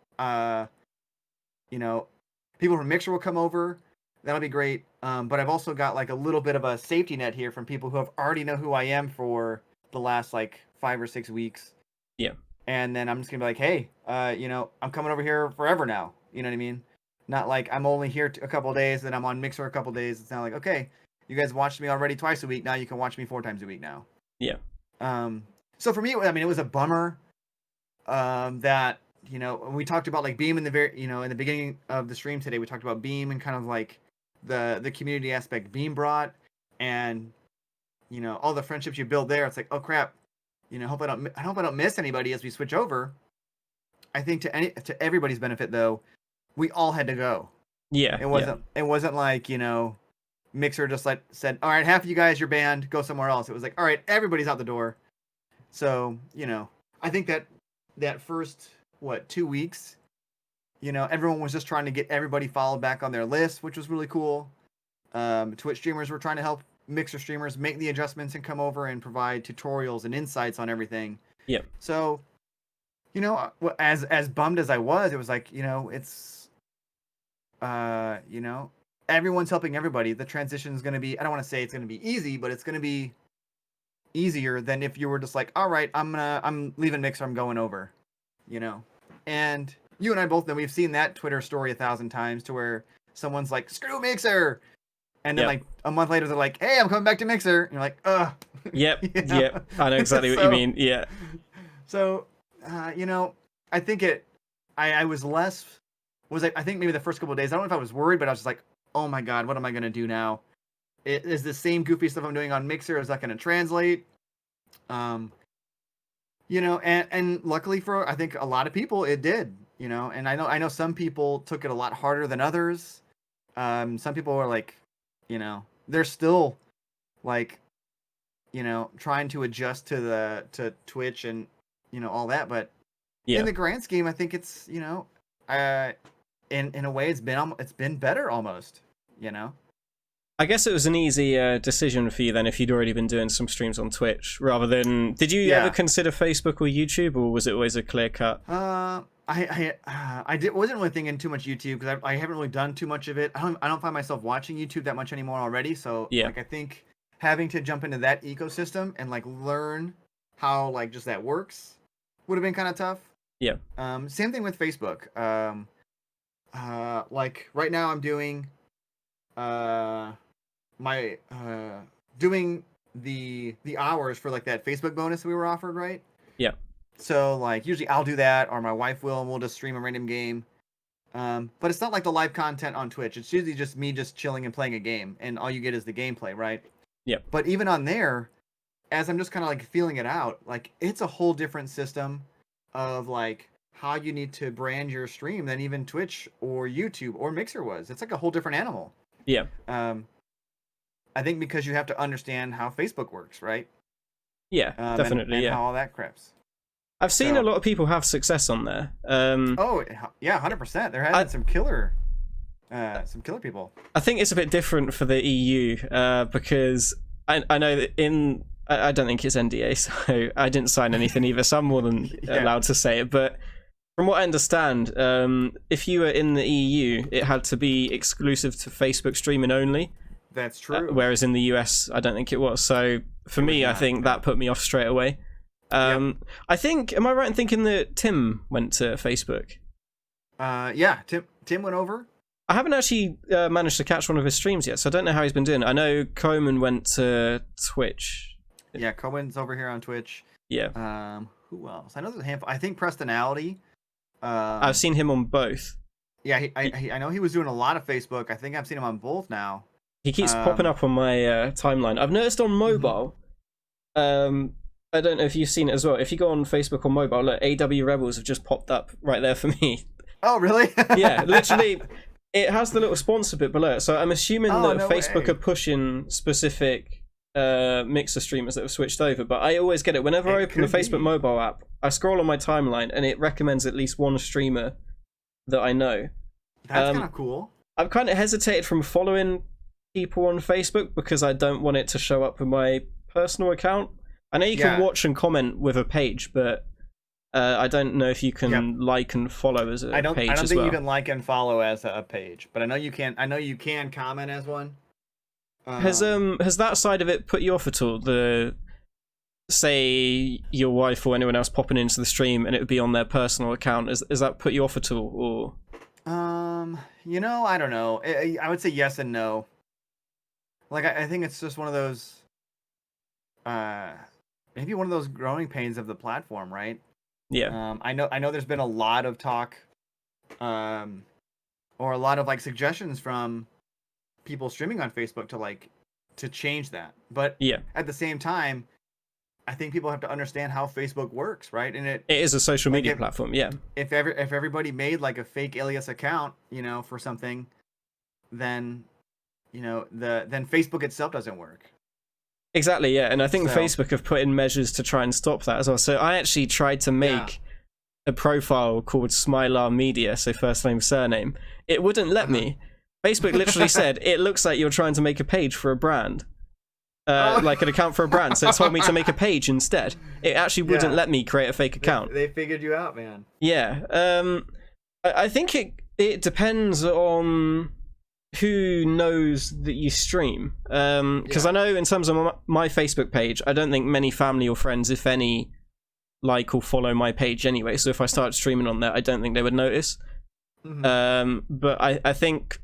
people from Mixer will come over. That'll be great. But I've also got like a little bit of a safety net here from people who have already know who I am for the last like 5 or 6 weeks. Yeah. And then I'm just gonna be like, hey, I'm coming over here forever now. You know what I mean? Not like I'm only here a couple of days, then I'm on Mixer a couple of days. It's not like, okay, you guys watched me already twice a week. Now you can watch me 4 times a week now. Yeah. So for me, I mean, it was a bummer that, we talked about like Beam in the beginning of the stream today, we talked about Beam and kind of like the community aspect Beam brought, and, all the friendships you build there. It's like, oh crap, I hope I don't miss anybody as we switch over. I think to everybody's benefit though, we all had to go. Yeah. It wasn't like, Mixer just like said, all right, half of you guys, you're banned, go somewhere else. It was like, all right, everybody's out the door. So, I think that first 2 weeks, everyone was just trying to get everybody followed back on their list, which was really cool. Twitch streamers were trying to help Mixer streamers make the adjustments and come over and provide tutorials and insights on everything. Yep. So, as bummed as I was, it was like, it's, everyone's helping everybody, the transition is going to be, I don't want to say it's going to be easy, but it's going to be easier than if you were just like, all right, I'm leaving Mixer, I'm going over, you know. And you and I both know, we've seen that Twitter story 1,000 times, to where someone's like, screw Mixer, and then like a month later they're like, hey, I'm coming back to Mixer, and you're like, ugh. Yep. You know? Yep. I know exactly what you mean. Yeah. So, you know, I think I was less, I think maybe the first couple of days, I don't know if I was worried, but I was just like, oh my God, what am I going to do now? Is the same goofy stuff I'm doing on Mixer, is that going to translate? You know, and luckily for, I think, a lot of people, it did, you know, and I know some people took it a lot harder than others. Some people were like, you know, they're still like, you know, trying to adjust to Twitch and, you know, all that. But in the grand scheme, I think it's, you know, in a way, it's been better almost, you know. I guess it was an easy decision for you then, if you'd already been doing some streams on Twitch, rather than, did you ever consider Facebook or YouTube, or was it always a clear cut? Wasn't really thinking too much YouTube, because I haven't really done too much of it. I don't find myself watching YouTube that much anymore already. So like, I think having to jump into that ecosystem and like learn how like just that works would have been kind of tough. Yeah. Same thing with Facebook. Like right now I'm doing doing the hours for like that Facebook bonus we were offered, right? Yeah. So like usually I'll do that, or my wife will, and we'll just stream a random game. But it's not like the live content on Twitch. It's usually just me just chilling and playing a game, and all you get is the gameplay, right? Yeah. But even on there, as I'm just kind of like feeling it out, like it's a whole different system of like how you need to brand your stream than even Twitch or YouTube or Mixer was. It's like a whole different animal. Yeah. I think because you have to understand how Facebook works, right? Yeah, definitely. And how all that craps. I've seen a lot of people have success on there. Oh yeah, 100%. There has been some killer people. I think it's a bit different for the EU because I know that I don't think it's NDA, so I didn't sign anything either, so I'm more than allowed to say it. But from what I understand, if you were in the EU, it had to be exclusive to Facebook streaming only. That's true. Whereas in the US, I don't think it was. So for me, I think that put me off straight away. I think, am I right in thinking that Tim went to Facebook? Yeah, Tim went over. I haven't actually managed to catch one of his streams yet, so I don't know how he's been doing. I know Coleman went to Twitch. Yeah, Coleman's over here on Twitch. Yeah. Who else? I know there's a handful. I think Prestonality. I've seen him on both. Yeah, I know he was doing a lot of Facebook. I think I've seen him on both now. He keeps popping up on my timeline. I've noticed on mobile. I don't know if you've seen it as well. If you go on Facebook on mobile, look, AW Rebels have just popped up right there for me. Oh, really? Yeah, literally, it has the little sponsor bit below it. So I'm assuming that Facebook are pushing specific Mixer streamers that have switched over. But I always get it. Whenever I open the Facebook mobile app, I scroll on my timeline and it recommends at least one streamer that I know. That's kind of cool. I've kind of hesitated from following people on Facebook because I don't want it to show up with my personal account. I know you can watch and comment with a page, but I don't know if you can like and follow as a page as well. I don't think you can like and follow as a page, but I know you can. I know you can comment as one. Has that side of it put you off at all? Say your wife or anyone else popping into the stream and it would be on their personal account. Has that put you off at all? Or you know, I don't know. I would say yes and no. Like I think it's just one of those. Maybe one of those growing pains of the platform, right? Yeah. I know there's been a lot of talk, or a lot of like suggestions from people streaming on Facebook to change that. But at the same time, I think people have to understand how Facebook works, right? And it is a social media platform, yeah. If everybody made like a fake alias account, you know, for something, then you know then Facebook itself doesn't work. Exactly, yeah, and I think Facebook have put in measures to try and stop that as well. So I actually tried to make a profile called Smilar Media, so first name, surname. It wouldn't let me. Facebook literally said, it looks like you're trying to make a page for a brand. Like an account for a brand, so it told me to make a page instead. It actually wouldn't let me create a fake account. They figured you out, man. Yeah, I think it depends on who knows that you stream. Because I know in terms of my Facebook page, I don't think many family or friends, if any, like or follow my page anyway. So if I started streaming on there, I don't think they would notice. But I think,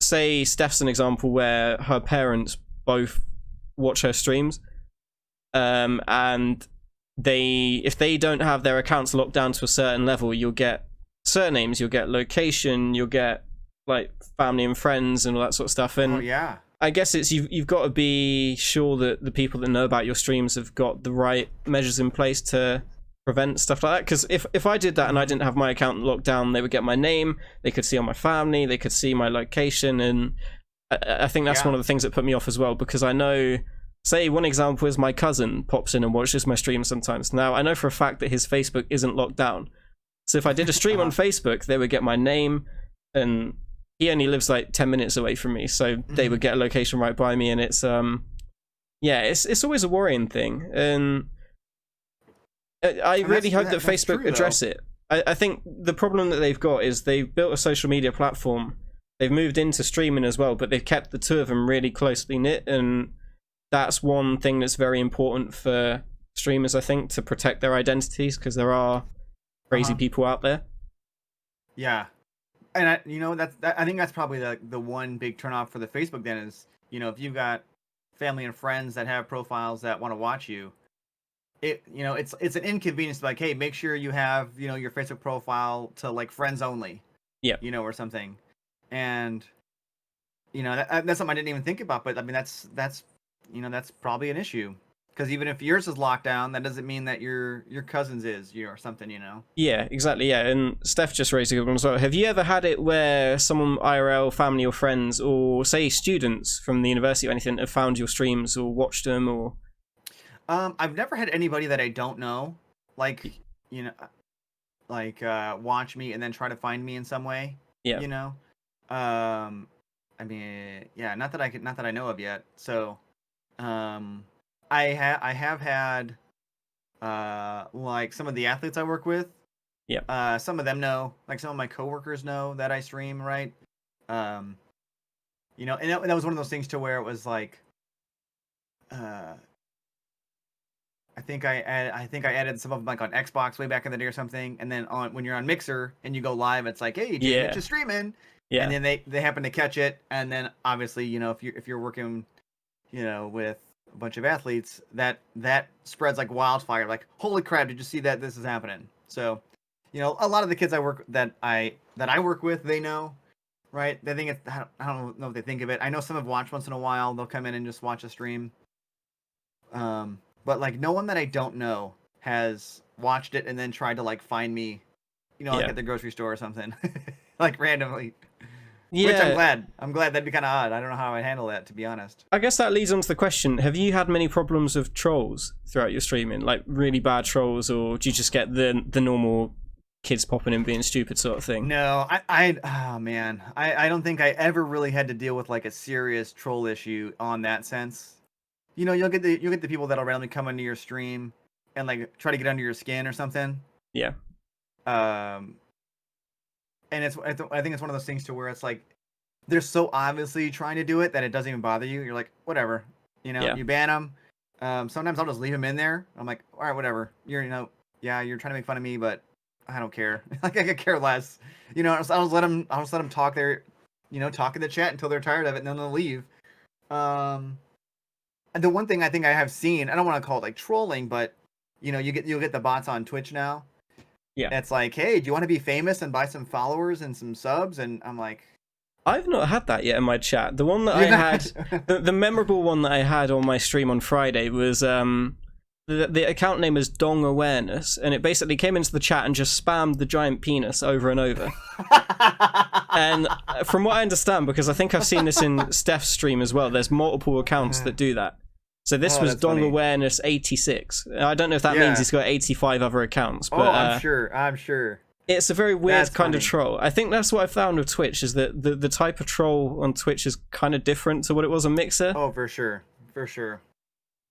say Steph's an example where her parents both watch her streams, and if they don't have their accounts locked down to a certain level, you'll get surnames, you'll get location, you'll get like family and friends and all that sort of stuff. And I guess it's you've got to be sure that the people that know about your streams have got the right measures in place to prevent stuff like that. Because if I did that and I didn't have my account locked down, they would get my name, they could see all my family, they could see my location, and I think that's one of the things that put me off as well, because I know, say one example is my cousin pops in and watches my stream sometimes. Now I know for a fact that his Facebook isn't locked down, so if I did a stream on Facebook, they would get my name, and he only lives like 10 minutes away from me, so they would get a location right by me, and it's it's always a worrying thing. And I really hope that Facebook address it. I think the problem that they've got is they've built a social media platform, they've moved into streaming as well, but they've kept the two of them really closely knit, and that's one thing that's very important for streamers, I think, to protect their identities, because there are crazy people out there. Yeah. And I think that's probably the one big turnoff for the Facebook then is, if you've got family and friends that have profiles that want to watch you, it's an inconvenience, like, hey, make sure you have, your Facebook profile to like friends only. Yeah. Or something. And that's something I didn't even think about, but I mean that's probably an issue. Because even if yours is locked down, that doesn't mean that your cousin's is, or something, Yeah, exactly, yeah. And Steph just raised a good one as well. Have you ever had it where someone IRL, family or friends, or say students from the university or anything, have found your streams or watched them, or? I've never had anybody that I don't know, watch me and then try to find me in some way. Yeah. I mean, not that I know of yet. So, I have had like some of the athletes I work with. Yeah. Some of them know, like some of my coworkers know that I stream, right? And that was one of those things to where it was like, I think I added some of them like on Xbox way back in the day or something, and then when you're on Mixer and you go live, it's like, hey, Mitch is streaming. Yeah. And then they happen to catch it, and then obviously, if you're working, with a bunch of athletes, that spreads like wildfire. Like, holy crap, did you see that this is happening? So, a lot of the kids I work with, they know, right? They think I don't know what they think of it. I know some have watched once in a while. They'll come in and just watch a stream. But like no one that I don't know has watched it and then tried to like find me, like at the grocery store or something, like randomly. Yeah. Which I'm glad. That'd be kind of odd. I don't know how I'd handle that, to be honest. I guess that leads on to the question: have you had many problems with trolls throughout your streaming, like really bad trolls, or do you just get the normal kids popping in being stupid sort of thing? No, I don't think I ever really had to deal with like a serious troll issue on that sense. You'll get the people that'll randomly come into your stream and like try to get under your skin or something. Yeah. And I think it's one of those things to where it's like they're so obviously trying to do it that it doesn't even bother you. You're like, whatever. You ban them. Sometimes I'll just leave them in there. I'm like, all right, whatever. You're trying to make fun of me, but I don't care. Like I could care less. I'll just let them talk there. Talk in the chat until they're tired of it, and then they'll leave. The one thing I think I have seen, I don't want to call it like trolling, but you'll get the bots on Twitch now. Yeah. It's like, hey, do you want to be famous and buy some followers and some subs? And I'm like, I've not had that yet in my chat. The one that I had, the memorable one that I had on my stream on Friday was the account name is Dong Awareness, and it basically came into the chat and just spammed the giant penis over and over. And from what I understand, because I think I've seen this in Steph's stream as well, there's multiple accounts that do that. So this was Dong Awareness 86. I don't know if that means he's got 85 other accounts, but I'm sure. It's a very weird kind of troll. I think that's what I found with Twitch, is that the type of troll on Twitch is kind of different to what it was on Mixer. Oh, for sure.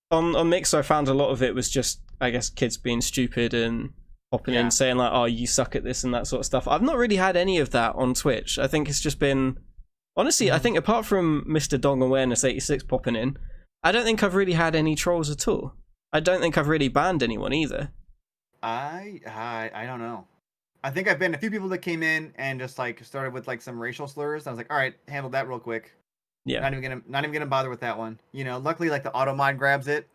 On Mixer, I found a lot of it was just, I guess, kids being stupid and popping in saying like, oh, you suck at this and that sort of stuff. I've not really had any of that on Twitch. I think it's just been Honestly, I think apart from Mr. Dong Awareness 86 popping in, I don't think I've really had any trolls at all. I don't think I've really banned anyone either. I don't know. I think I've been a few people that came in and just like started with like some racial slurs. I was like, all right, handled that real quick. Yeah. Not even gonna bother with that one. You know, luckily like the auto mod grabs it.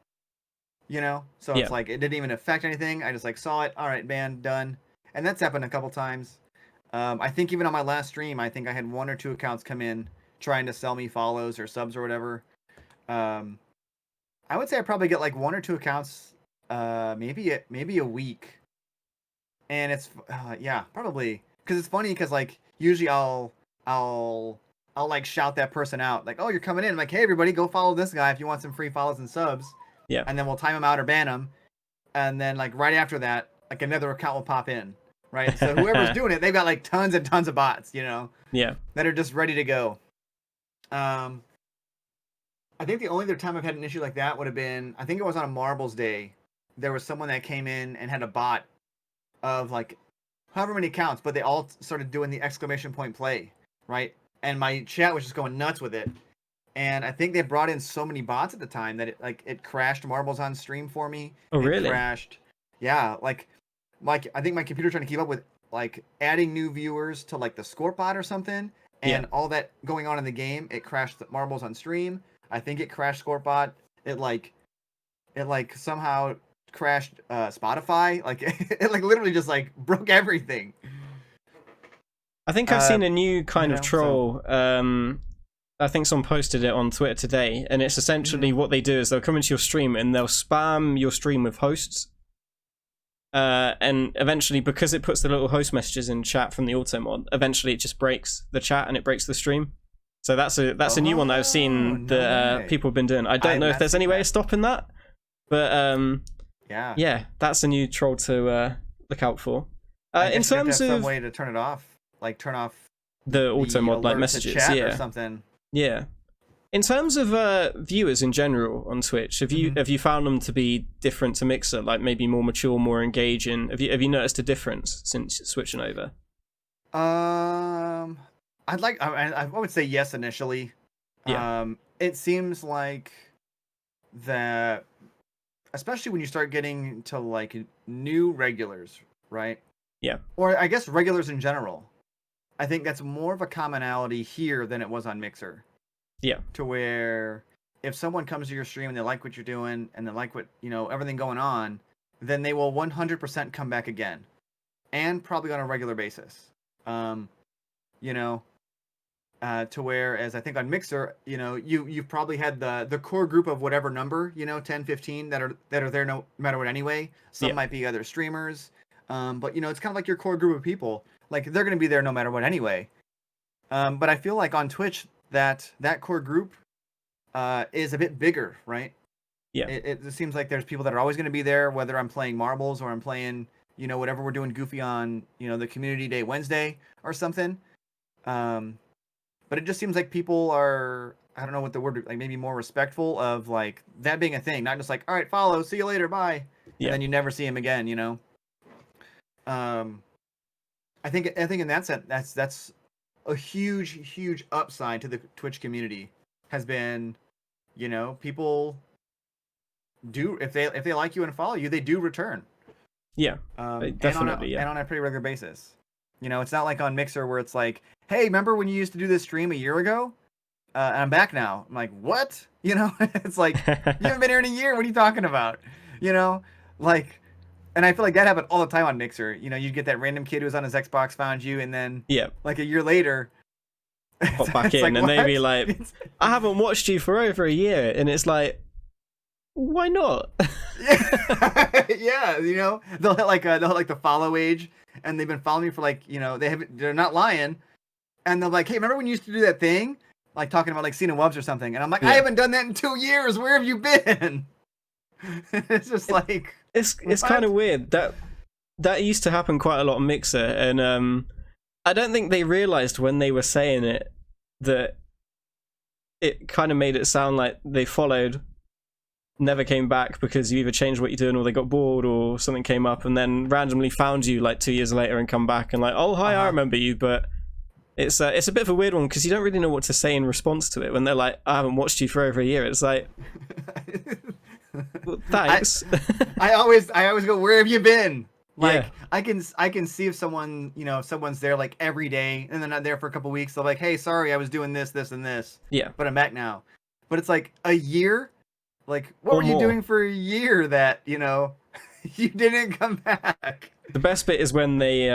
You know, so Yeah. it's like it didn't even affect anything. I just like saw it. All right, ban, done. And that's happened a couple times. I think even on my last stream, I think I had 1 or 2 accounts come in trying to sell me follows or subs or whatever. I would say I probably get like 1 or 2 accounts, maybe a week. And it's yeah, probably because it's funny because like usually I'll like shout that person out like, oh, you're coming in. I'm like, hey everybody, go follow this guy if you want some free follows and subs. Yeah. And then we'll time him out or ban him. And then like right after that, like another account will pop in. Right. So whoever's doing it, they've got like tons and tons of bots, you know, Yeah. that are just ready to go. I think the only other time I've had an issue like that would have been, I think it was on a Marbles Day. There was someone that came in and had a bot of like however many accounts, but they all started doing the exclamation point play, right? And my chat was just going nuts with it. And I think they brought in so many bots at the time that it crashed Marbles on stream for me. Oh, really? It crashed. Yeah, like I think my computer trying to keep up with like adding new viewers to like the score bot or something, and all that going on in the game. It crashed the Marbles on stream. I think it crashed Scorpbot. It like somehow crashed Spotify. Like it like literally just like broke everything. I think I've seen a new kind of know, troll. I think someone posted it on Twitter today, and it's essentially what they do is they'll come into your stream and they'll spam your stream with hosts. And eventually, because it puts the little host messages in chat from the auto mod, eventually it just breaks the chat and it breaks the stream. So that's a new one that I've seen that people have been doing. I don't know if there's any way of stopping that, but yeah, that's a new troll to look out for. In terms of some way to turn it off, like turn off the auto mod like messages, or something. Yeah. In terms of viewers in general on Twitch, have you found them to be different to Mixer, like maybe more mature, more engaging? Have you noticed a difference since switching over? I would say yes initially. Yeah. It seems like that, especially when you start getting to like new regulars, right? Yeah. Or I guess regulars in general. I think that's more of a commonality here than it was on Mixer. Yeah. To where if someone comes to your stream and they like what you're doing and they like what, you know, everything going on, then they will 100% come back again. And probably on a regular basis. You know, to where, as I think on Mixer, you know, you've probably had the core group of whatever number, you know, 10, 15 that are there no matter what anyway. Some might be other streamers. But you know, it's kind of like your core group of people. Like they're going to be there no matter what anyway. But I feel like on Twitch that core group is a bit bigger, right? Yeah. It seems like there's people that are always going to be there, whether I'm playing marbles or I'm playing, you know, whatever we're doing goofy on, you know, the Community Day Wednesday or something. But it just seems like people are, I don't know what the word, like maybe more respectful of like that being a thing, not just like, all right, follow, see you later, bye. Yeah. And then you never see him again, you know? I think in that sense, that's a huge upside to the Twitch community has been, you know, people do, if they like you and follow you, they do return. Yeah, definitely. And on a pretty regular basis. You know, it's not like on Mixer where it's like, hey, remember when you used to do this stream a year ago? And I'm back now. I'm like, what? You know, it's like, you haven't been here in a year. What are you talking about? You know, like, and I feel like that happened all the time on Mixer. You know, you get that random kid who was on his Xbox, found you, and then like a year later, pop back in, like, and they be like, I haven't watched you for over a year, and it's like, why not? Yeah, you know, they'll hit like the follow age, and they've been following me for like, you know, they're not lying, and they're like, hey, remember when you used to do that thing, like talking about like Cena Wubs or something, and I'm like, I haven't done that in 2 years. Where have you been? It's just like it's kind of weird that used to happen quite a lot on Mixer, and I don't think they realized when they were saying it that it kind of made it sound like they followed, never came back because you either changed what you're doing or they got bored or something came up, and then randomly found you like 2 years later and come back and like, oh hi, I remember you, but It's a bit of a weird one because you don't really know what to say in response to it when they're like, "I haven't watched you for over a year." It's like, well, thanks. I always go, where have you been? Like, Yeah. I can see if someone, if someone's there like every day and they're not there for a couple weeks. They're like, hey, sorry, I was doing this, this, and this, Yeah. but I'm back now. But it's like a year. Like, what Or were you more. doing for a year that you didn't come back? The best bit is when they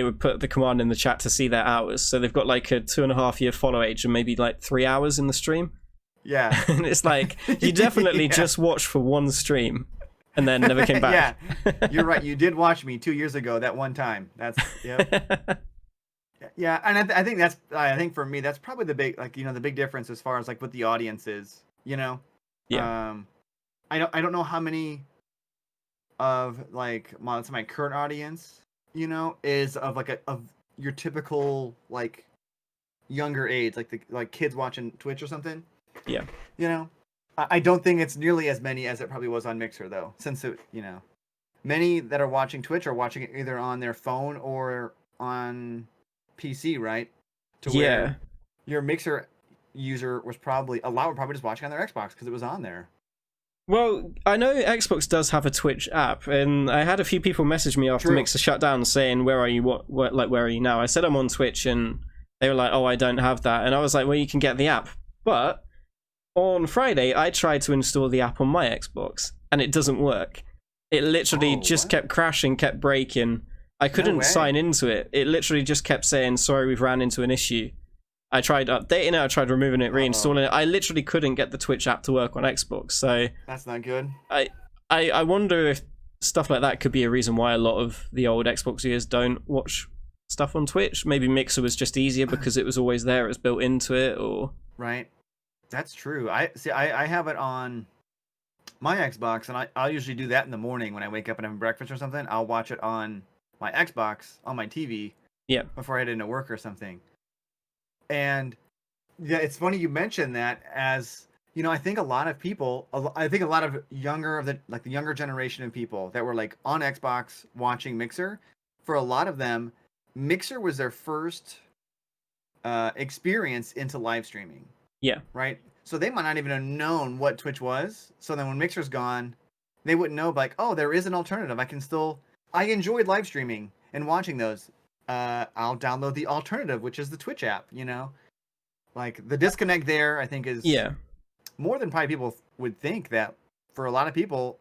would put the command in the chat to see their hours. So they've got like a 2.5 year follow age and maybe like 3 hours in the stream. Yeah. And it's like, you definitely Yeah. just watched for one stream and then never came back. Yeah, you're right. You did watch me 2 years ago that one time. That's yeah, and I think I think for me that's probably the big the big difference as far as like what the audience is. Yeah. I don't know how many of like my current audience is of like of your typical like younger age, like kids watching Twitch or something. Yeah. I don't think it's nearly as many as it probably was on Mixer though, since it many that are watching Twitch are watching it either on their phone or on PC, right? To where your Mixer user was probably just watching on their Xbox because it was on there. Well, I know Xbox does have a Twitch app, and I had a few people message me after True. Mixer shut down saying, "Where are you? What like where are you now?" I said I'm on Twitch, and they were like, "Oh, I don't have that," and I was like, "Well, you can get the app." But on Friday, I tried to install the app on my Xbox, and it doesn't work. It literally just kept crashing, kept breaking. I couldn't sign into it. It literally just kept saying, "Sorry, we've ran into an issue." I tried updating it, I tried removing it, reinstalling it. I literally couldn't get the Twitch app to work on Xbox, so that's not good. I wonder if stuff like that could be a reason why a lot of the old Xbox users don't watch stuff on Twitch. Maybe Mixer was just easier because it was always there, it was built into it, or... Right. That's true. I have it on my Xbox, and I'll usually do that in the morning when I wake up and have breakfast or something. I'll watch it on my Xbox, on my TV, before I head into work or something. And yeah, it's funny you mentioned that, as I think a lot of people, I think a lot of the younger generation of people that were like on Xbox watching Mixer, for a lot of them, Mixer was their first experience into live streaming. Yeah. Right? So they might not even have known what Twitch was. So then when Mixer's gone, they wouldn't know, like, oh, there is an alternative. I enjoyed live streaming and watching those. I'll download the alternative, which is the Twitch app, Like, the disconnect there, I think, is more than probably people would think. That for a lot of people,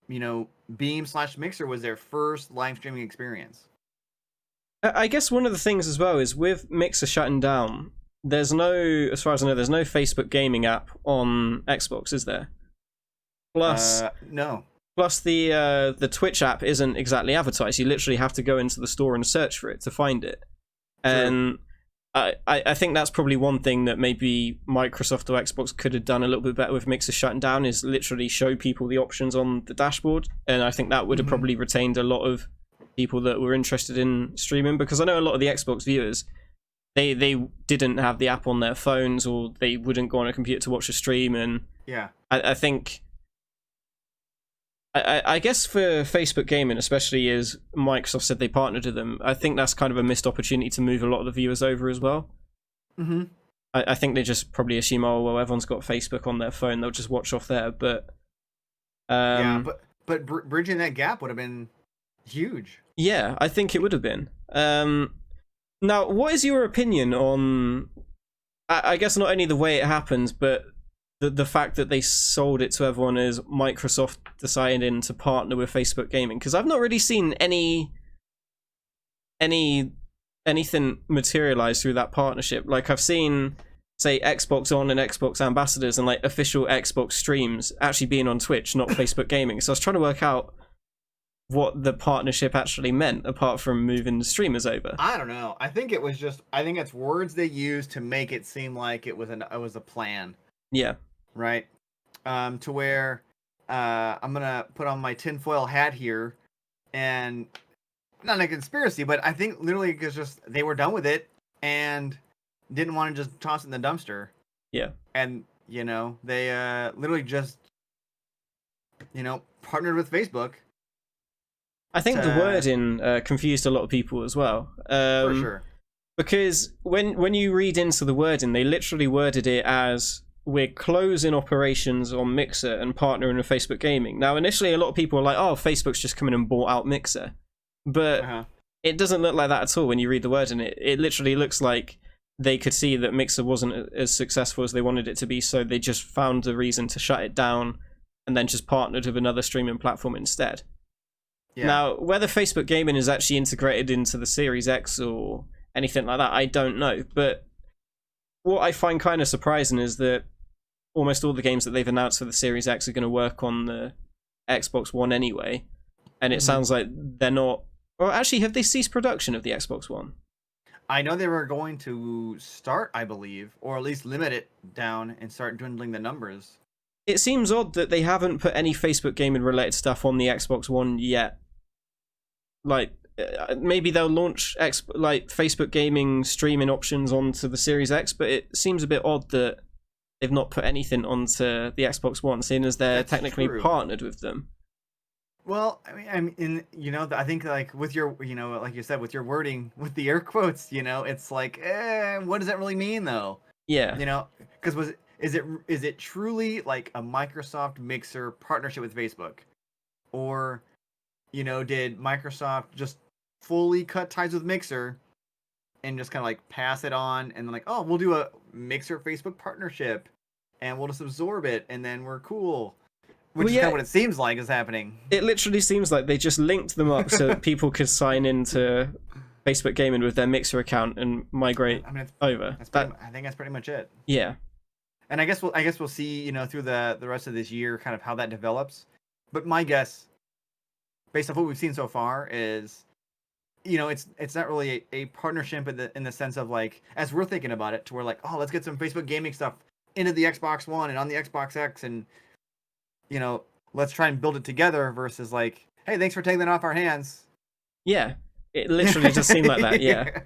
Beam/Mixer was their first live streaming experience. I guess one of the things as well is with Mixer shutting down, as far as I know, there's no Facebook gaming app on Xbox, is there? Plus, no. Plus, the Twitch app isn't exactly advertised. You literally have to go into the store and search for it to find it. And I think that's probably one thing that maybe Microsoft or Xbox could have done a little bit better with Mixer shutting down, is literally show people the options on the dashboard. And I think that would have probably retained a lot of people that were interested in streaming, because I know a lot of the Xbox viewers, they didn't have the app on their phones, or they wouldn't go on a computer to watch a stream. And I think... I guess for Facebook Gaming, especially as Microsoft said they partnered with them, I think that's kind of a missed opportunity to move a lot of the viewers over as well. Mm-hmm. I think they just probably assume, oh, well, everyone's got Facebook on their phone, they'll just watch off there. But but bridging that gap would have been huge. Yeah, I think it would have been. Now, what is your opinion on, I guess, not only the way it happens, but the fact that they sold it to everyone as Microsoft deciding to partner with Facebook Gaming? Because I've not really seen anything materialize through that partnership. Like, I've seen, say, Xbox On and Xbox ambassadors and like official Xbox streams actually being on Twitch, not Facebook Gaming. So I was trying to work out what the partnership actually meant, apart from moving the streamers over. I don't know. I think it's words they used to make it seem like it was a plan. Yeah. Right. To where I'm gonna put on my tinfoil hat here, and not a conspiracy, but I think literally it's just they were done with it and didn't want to just toss it in the dumpster. Yeah. And they literally just partnered with Facebook. I think the wording confused a lot of people as well. For sure. Because when you read into the wording, they literally worded it as, we're closing operations on Mixer and partnering with Facebook Gaming. Now, initially, a lot of people were like, oh, Facebook's just come in and bought out Mixer. But it doesn't look like that at all when you read the wording. It literally looks like they could see that Mixer wasn't as successful as they wanted it to be, so they just found a reason to shut it down and then just partnered with another streaming platform instead. Yeah. Now, whether Facebook Gaming is actually integrated into the Series X or anything like that, I don't know. But what I find kind of surprising is that almost all the games that they've announced for the Series X are going to work on the Xbox One anyway. And it sounds like they're not... Well, actually, have they ceased production of the Xbox One? I know they were going to start, I believe, or at least limit it down and start dwindling the numbers. It seems odd that they haven't put any Facebook gaming related stuff on the Xbox One yet. Like, maybe they'll launch Facebook gaming streaming options onto the Series X, but it seems a bit odd that they've not put anything onto the Xbox One, seeing as they're technically partnered with them. Well, I mean, I think like with your, like you said, with your wording, with the air quotes, it's like, what does that really mean though? Yeah. Because is it truly like a Microsoft Mixer partnership with Facebook, or, did Microsoft just fully cut ties with Mixer and just kind of like pass it on and then like, oh, we'll do a Mixer Facebook partnership and we'll just absorb it and then we're cool. Which is kind of what it seems like is happening. It literally seems like they just linked them up so that people could sign into Facebook Gaming with their Mixer account and migrate over. I think that's pretty much it. Yeah. And I guess we'll see, through the rest of this year kind of how that develops. But my guess, based off what we've seen so far, is it's not really a partnership in the sense of like, as we're thinking about it, to where like, oh, let's get some Facebook gaming stuff into the Xbox One and on the Xbox X and let's try and build it together versus like, hey, thanks for taking that off our hands. Yeah, it literally just seemed like that, yeah.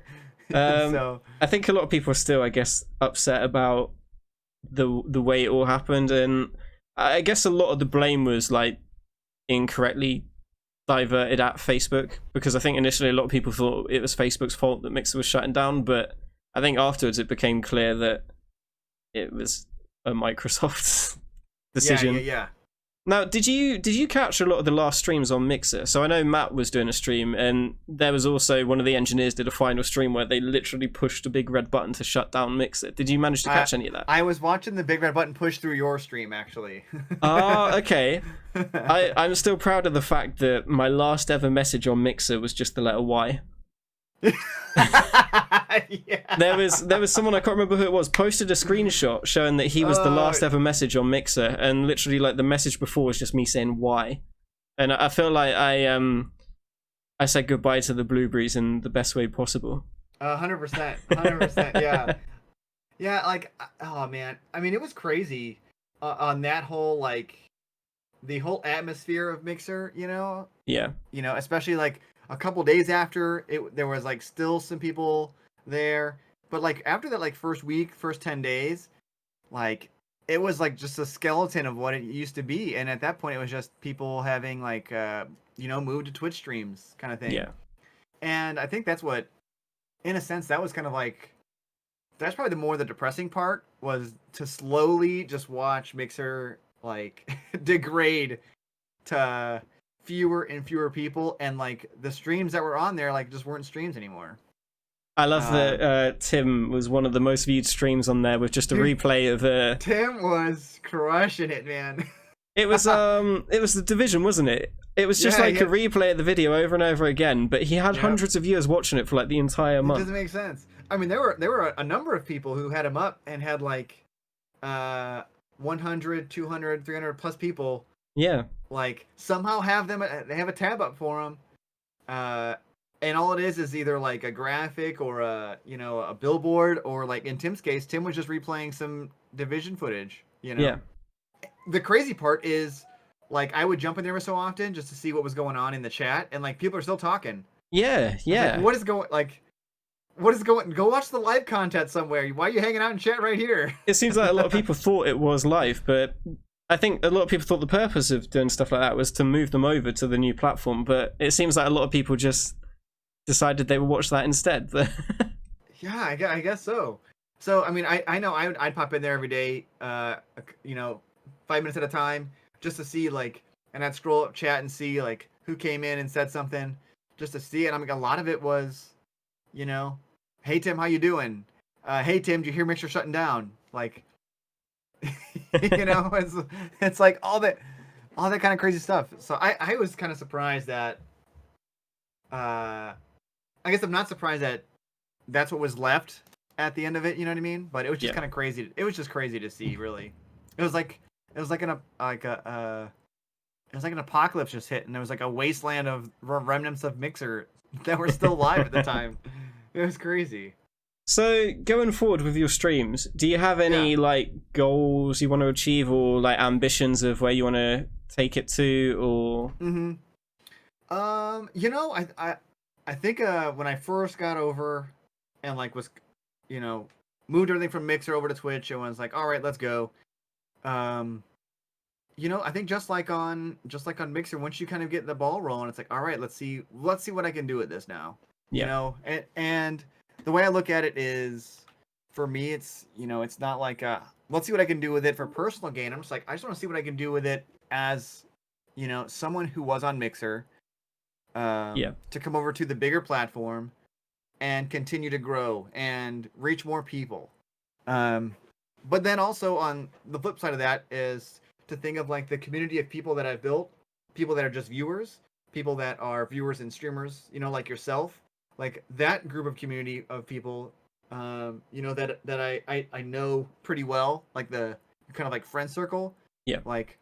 So I think a lot of people are still, I guess, upset about the way it all happened, and I guess a lot of the blame was like incorrectly diverted at Facebook, because I think initially a lot of people thought it was Facebook's fault that Mixer was shutting down, but I think afterwards it became clear that it was a Microsoft decision. Yeah. Now, did you catch a lot of the last streams on Mixer? So I know Matt was doing a stream, and there was also one of the engineers did a final stream where they literally pushed a big red button to shut down Mixer. Did you manage to catch any of that? I was watching the big red button push through your stream, actually. Oh, okay. I'm still proud of the fact that my last ever message on Mixer was just the letter Y. Yeah. There was someone, I can't remember who it was, posted a screenshot showing that he was the last ever message on Mixer, and literally like the message before was just me saying why. And I feel like I said goodbye to the blueberries in the best way possible. 100%, yeah. Yeah, like, oh man, I mean, it was crazy on that whole like the whole atmosphere of Mixer, Yeah. Especially like a couple days after there was like still some people there, but like after that like first 10 days, like it was like just a skeleton of what it used to be, and at that point it was just people having like moved to Twitch streams kind of thing. Yeah. And I think that's what, in a sense, that was kind of like, that's probably the depressing part, was to slowly just watch Mixer like degrade to fewer and fewer people, and like the streams that were on there like just weren't streams anymore. I love that Tim was one of the most viewed streams on there with just a replay of Tim was crushing it, man. It was the Division, wasn't it? It was just a replay of the video over and over again, but he had hundreds of viewers watching it for like the entire month. It doesn't make sense. I mean, there were a number of people who had him up and had like 100, 200, 300 plus people. Yeah. Like somehow they have a tab up for them. And all it is either like a graphic or a billboard, or like in Tim's case, Tim was just replaying some Division footage, Yeah. The crazy part is, like, I would jump in there so often just to see what was going on in the chat, and like people are still talking. Yeah. Like, what is going? Go watch the live content somewhere. Why are you hanging out in chat right here? It seems like a lot of people thought it was live, but I think a lot of people thought the purpose of doing stuff like that was to move them over to the new platform, but it seems like a lot of people just decided they would watch that instead. Yeah, I guess so. So I mean, I know I'd pop in there every day, 5 minutes at a time, just to see like, and I'd scroll up chat and see like who came in and said something, just to see it. I mean, a lot of it was, you know, hey Tim, how you doing? Hey Tim, did you hear Mixer shutting down? Like, it's like all that kind of crazy stuff. So I was kind of surprised that, I guess I'm not surprised that that's what was left at the end of it. You know what I mean? But it was just kind of crazy. It was just crazy to see. Really, it was like an apocalypse just hit, and there was like a wasteland of remnants of Mixer that were still alive at the time. It was crazy. So going forward with your streams, do you have any like goals you want to achieve, or like ambitions of where you want to take it to, or? I think when I first got over and like was, moved everything from Mixer over to Twitch, and was like, all right, let's go. I think just like on Mixer, once you kind of get the ball rolling, it's like, all right, let's see what I can do with this now. Yeah. And the way I look at it is, for me, it's it's not like let's see what I can do with it for personal gain. I'm just like, I just want to see what I can do with it as, someone who was on Mixer, to come over to the bigger platform and continue to grow and reach more people. But then also on the flip side of that is to think of like the community of people that I've built, people that are just viewers, people that are viewers and streamers, like yourself, like that group of community of people, that I know pretty well, like the kind of like friend circle. Yeah. Like,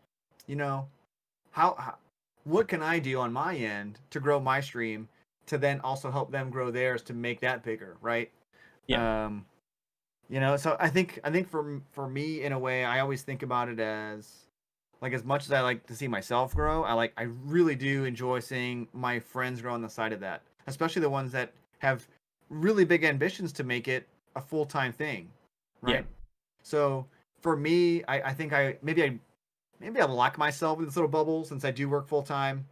how what can I do on my end to grow my stream to then also help them grow theirs to make that bigger, right? Yeah. So I think for me, in a way, I always think about it as like, as much as I like to see myself grow, I really do enjoy seeing my friends grow on the side of that, especially the ones that have really big ambitions to make it a full-time thing, right? Yeah. So for me, I think maybe I lock myself in this little bubble since I do work full-time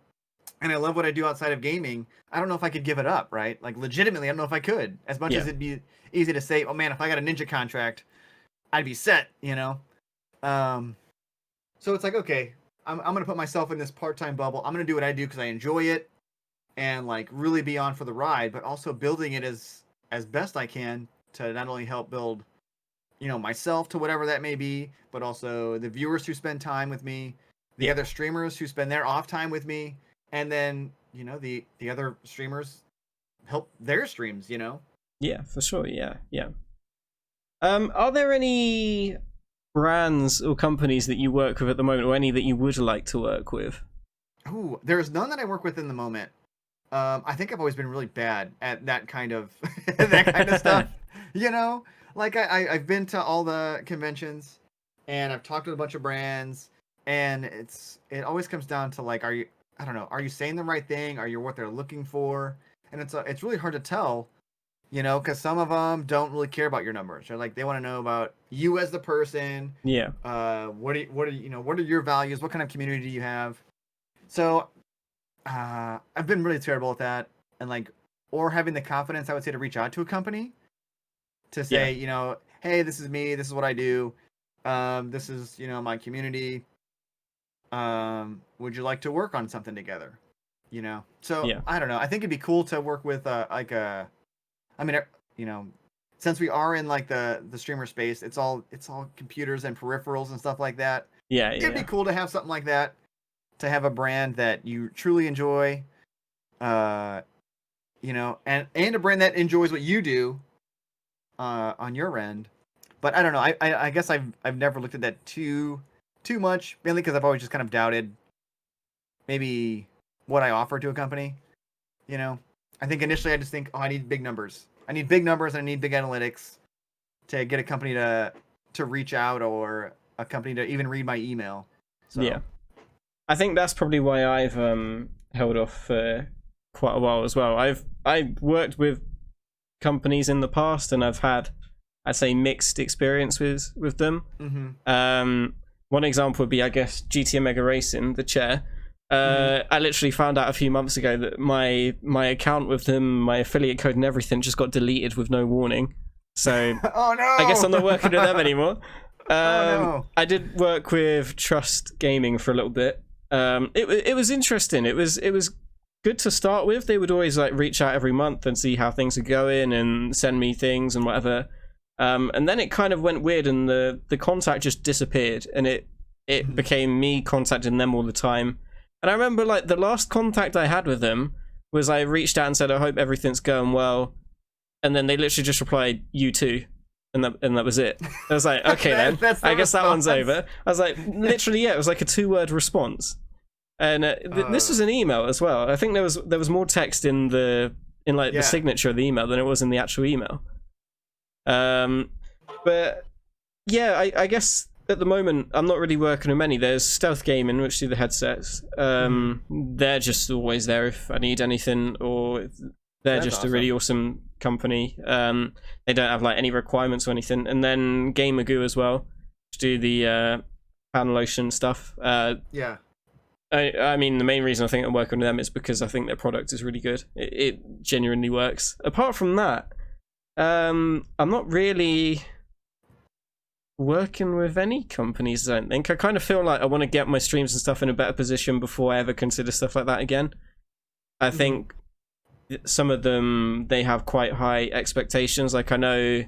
and I love what I do outside of gaming. I don't know if I could give it up, right? Like, legitimately, I don't know if I could. As much as it'd be easy to say, oh man, if I got a Ninja contract, I'd be set, So it's like, okay, I'm going to put myself in this part-time bubble. I'm going to do what I do because I enjoy it and like really be on for the ride, but also building it as best I can to not only help build, myself to whatever that may be, but also the viewers who spend time with me, the other streamers who spend their off time with me, and then, the other streamers help their streams, Yeah, for sure. Yeah. Are there any brands or companies that you work with at the moment, or any that you would like to work with? Ooh, there's none that I work with in the moment. I think I've always been really bad at that kind of stuff. Like I've been to all the conventions and I've talked to a bunch of brands, and it always comes down to like, are you saying the right thing? Are you what they're looking for? And it's really hard to tell, because some of them don't really care about your numbers. They're like, they want to know about you as the person. Yeah. What are your values? What kind of community do you have? So, I've been really terrible at that, and like, or having the confidence, I would say, to reach out to a company to say, hey, this is me. This is what I do. This is, my community. Would you like to work on something together? So I don't know. I think it'd be cool to work with since we are in like the streamer space, it's all computers and peripherals and stuff like that. Yeah. It'd be cool to have something like that, to have a brand that you truly enjoy, and a brand that enjoys what you do, on your end. But I don't know. I guess I've never looked at that too much, mainly because I've always just kind of doubted maybe what I offer to a company. I think initially I just think, oh, I need big numbers. I need big numbers and I need big analytics to get a company to reach out, or a company to even read my email. So. Yeah. I think that's probably why I've held off for quite a while as well. I've worked with companies in the past, and I've had, I'd say, mixed experience with them. Mm-hmm. One example would be, I guess, GT Omega Racing, the chair. I literally found out a few months ago that my account with them, my affiliate code and everything, just got deleted with no warning. So Oh no! I guess I'm not working with them anymore. No. I did work with Trust Gaming for a little bit. It was interesting. It was good to start with. They would always like reach out every month and see how things are going and send me things and whatever. And then it kind of went weird, and the contact just disappeared, and it became me contacting them all the time. And I remember like the last contact I had with them was I reached out and said, I hope everything's going well. And then they literally just replied, you too. And that was it. I was like, okay then, I guess that one's over. I was like, literally, yeah, it was like a 2-word response. And this was an email as well. I think there was more text in the signature of the email than it was in the actual email. But yeah, I guess at the moment I'm not really working with many. There's Stealth Gaming, which do the headsets. They're just always there if I need anything, or they're just awesome. A really awesome company. They don't have like any requirements or anything. And then Gamergoo as well, which do the pan lotion stuff. Yeah. I mean, the main reason I think I'm working with them is because I think their product is really good. It genuinely works. Apart from that, I'm not really working with any companies, I don't think. I kind of feel like I want to get my streams and stuff in a better position before I ever consider stuff like that again. I think some of them, they have quite high expectations. Like I know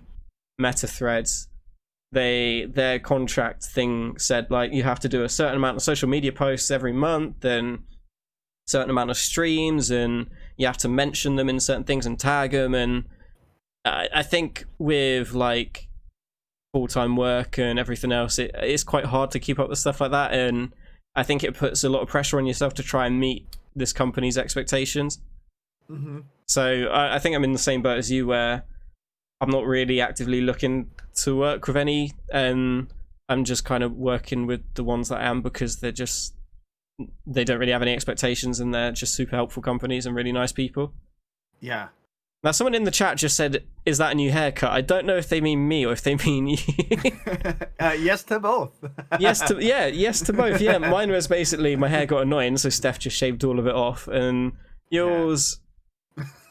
MetaThreads, their contract thing said like you have to do a certain amount of social media posts every month and a certain amount of streams, and you have to mention them in certain things and tag them. And I think with like full-time work and everything else, it's quite hard to keep up with stuff like that, and I think it puts a lot of pressure on yourself to try and meet this company's expectations. So I think I'm in the same boat as you, where I'm not really actively looking to work with any, and I'm just kind of working with the ones that I am because they don't really have any expectations, and they're just super helpful companies and really nice people. Yeah. Now, someone in the chat just said, is that a new haircut? I don't know if they mean me or if they mean you. Yes to both. Yes to both. Yeah, mine was basically my hair got annoying, so Steph just shaved all of it off, and yours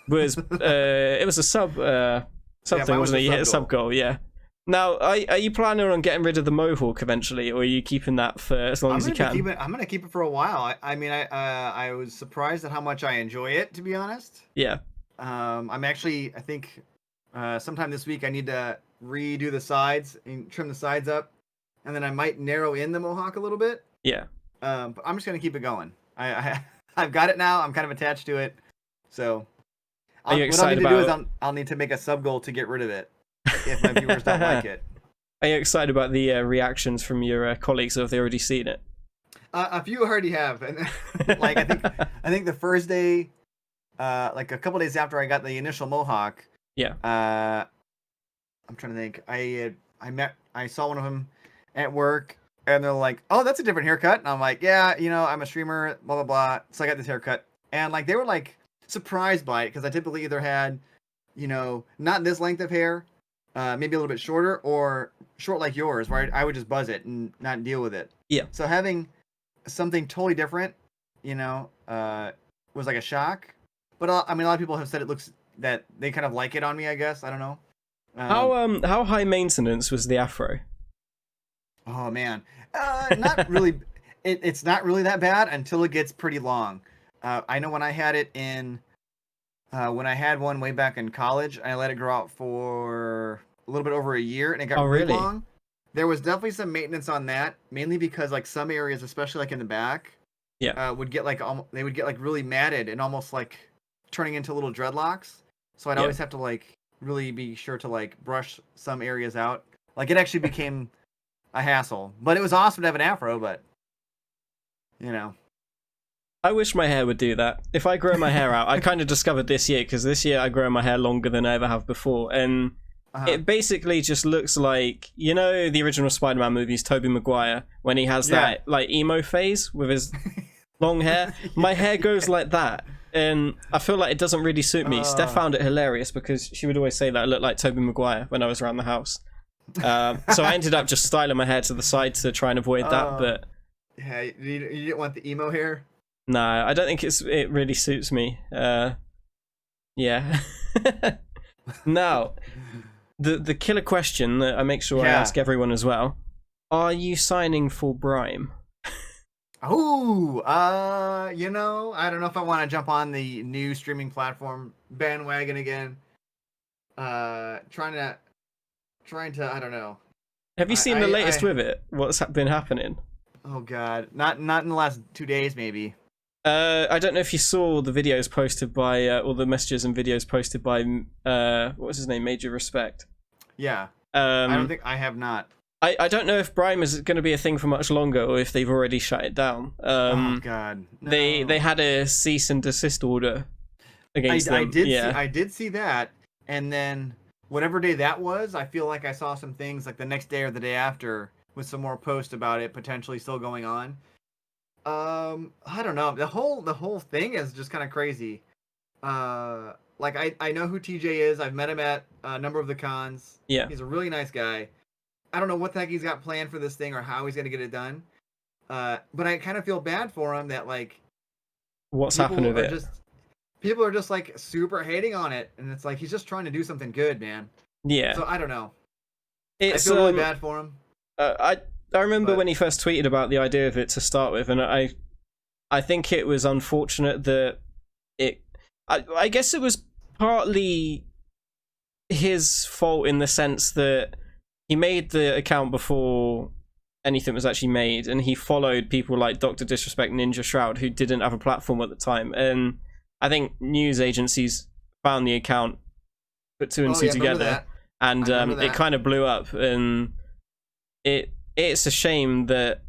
was it was a something, wasn't it? You hit a sub goal, yeah. Now, are you planning on getting rid of the mohawk eventually, or are you keeping that for as long as you can? I'm gonna keep it for a while. I mean, I was surprised at how much I enjoy it, to be honest. Yeah. I'm actually, I think, sometime this week I need to redo the sides and trim the sides up, and then I might narrow in the mohawk a little bit. Yeah. But I'm just gonna keep it going. I've got it now. I'm kind of attached to it, so. Are you excited what I'll need to do is I'll need to make a sub goal to get rid of it if my viewers don't like it. Are you excited about the reactions from your colleagues, or have they already seen it? A few already have, and like I think the first day, like a couple days after I got the initial mohawk. Yeah. I'm trying to think. I saw one of them at work, and they're like, "Oh, that's a different haircut." And I'm like, "Yeah, I'm a streamer, blah blah blah." So I got this haircut, and like they were like surprised by it because I typically either had, not this length of hair, maybe a little bit shorter, or short like yours, where I would just buzz it and not deal with it. Yeah. So having something totally different, was like a shock. But I mean, a lot of people have said that they kind of like it on me, I guess. I don't know. How high maintenance was the afro? Oh man, not really. It's not really that bad until it gets pretty long. I know when I had it when I had one way back in college, I let it grow out for a little bit over a year, and it got really long. There was definitely some maintenance on that, mainly because like some areas, especially like in the back, would get like they would get like really matted and almost like turning into little dreadlocks. So I'd always have to like really be sure to like brush some areas out. Like it actually became a hassle, but it was awesome to have an afro. But I wish my hair would do that. If I grow my hair out, I kind of discovered this year, because this year I grow my hair longer than I ever have before, and it basically just looks like, the original Spider-Man movies, Tobey Maguire, when he has that like emo phase with his long hair. My hair goes like that, and I feel like it doesn't really suit me. Steph found it hilarious because she would always say that I looked like Tobey Maguire when I was around the house. So I ended up just styling my hair to the side to try and avoid that. But yeah, you didn't want the emo hair. No, I don't think it really suits me. Yeah. Now, the killer question that I make sure I Yeah. ask everyone as well: are you signing for Brime? Oh, you know, I don't know if I want to jump on the new streaming platform bandwagon again. Trying to, I don't know. Have you seen the latest I with it? What's been happening? oh God, not in the last 2 days, maybe. I don't know if you saw the videos posted by, or the messages and videos posted by, what was his name? Major Respect. Yeah, I don't Um, think I have not. I don't know if Brime is going to be a thing for much longer, or if they've already shut it down. Oh God, no. They had a cease and desist order against them. I did see that, and then whatever day that was, I feel like I saw some things like the next day or the day after with some more posts about it potentially still going on. I don't know. The whole thing is just kind of crazy. Like I know who TJ is. I've met him at a number of the cons. Yeah. He's a really nice guy. I don't know what the heck he's got planned for this thing or how he's gonna get it done. But I kind of feel bad for him that like What's happened with it? People are just like super hating on it, and it's like he's just trying to do something good, man. Yeah. So I don't know. I It's feel really bad for him. I remember when he first tweeted about the idea of it to start with, and I think it was unfortunate that it. I guess it was partly his fault in the sense that he made the account before anything was actually made, and he followed people like Dr. Disrespect, Ninja Shroud, who didn't have a platform at the time, and I think news agencies found the account, put two and two together, and it kind of blew up, and it's a shame that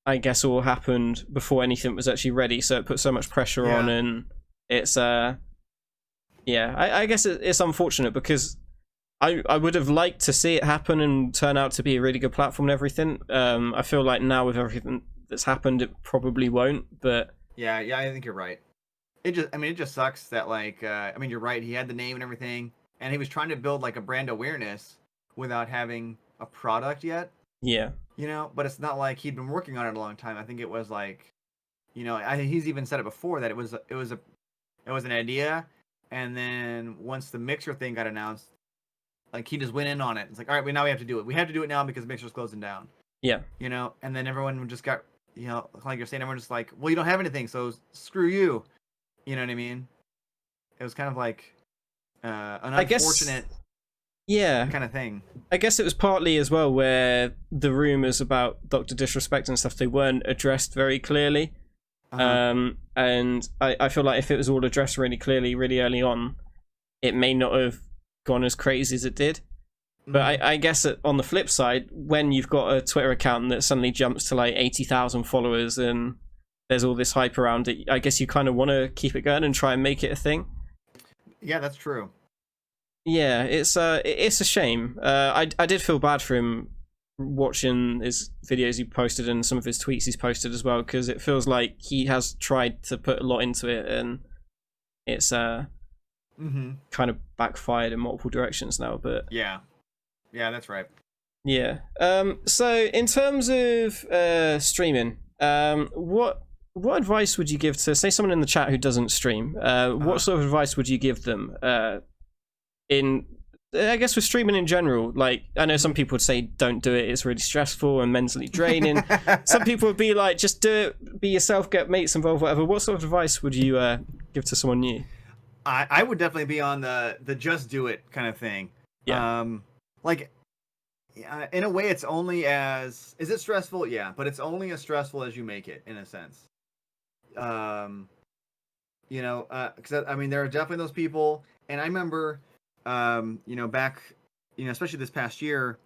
I guess all happened before anything was actually ready, so it put so much pressure on, and it's I guess it's unfortunate because I would have liked to see it happen and turn out to be a really good platform and everything. I feel like now with everything that's happened, it probably won't, but yeah, I think you're right. It just sucks that like you're right. He had the name and everything, and he was trying to build like a brand awareness without having a product yet. Yeah. You know, but it's not like he'd been working on it a long time. I think it was like, you know, he's even said it before that it was an idea, and then once the Mixer thing got announced, like he just went in on it. It's like, all right, now we have to do it. We have to do it now because Mixer's closing down. Yeah. You know, and then everyone just got, you know, like you're saying, everyone just like, well, you don't have anything, so screw you. You know what I mean? It was kind of like an unfortunate kind of thing. I guess it was partly as well where the rumors about Dr. Disrespect and stuff, they weren't addressed very clearly. And I feel like if it was all addressed really clearly, really early on, it may not have gone as crazy as it did. But I guess on the flip side, when you've got a Twitter account that suddenly jumps to like 80,000 followers and there's all this hype around it, I guess you kind of want to keep it going and try and make it a thing. Yeah, that's true. Yeah, it's a shame. I did feel bad for him watching his videos he posted and some of his tweets he's posted as well, because it feels like he has tried to put a lot into it and it's kind of backfired in multiple directions now. But yeah, that's right. Yeah. So in terms of streaming, what advice would you give to, say, someone in the chat who doesn't stream? What sort of advice would you give them? I guess with streaming in general, like, I know some people would say don't do it, it's really stressful and mentally draining. Some people would be like, just do it, be yourself, get mates involved, whatever. What sort of advice would you give to someone new? I would definitely be on the just do it kind of thing. Yeah. In a way, it's only as, is it stressful? Yeah, but it's only as stressful as you make it, in a sense. You know, because I mean, there are definitely those people, and I remember, you know, back, you know, especially this past year,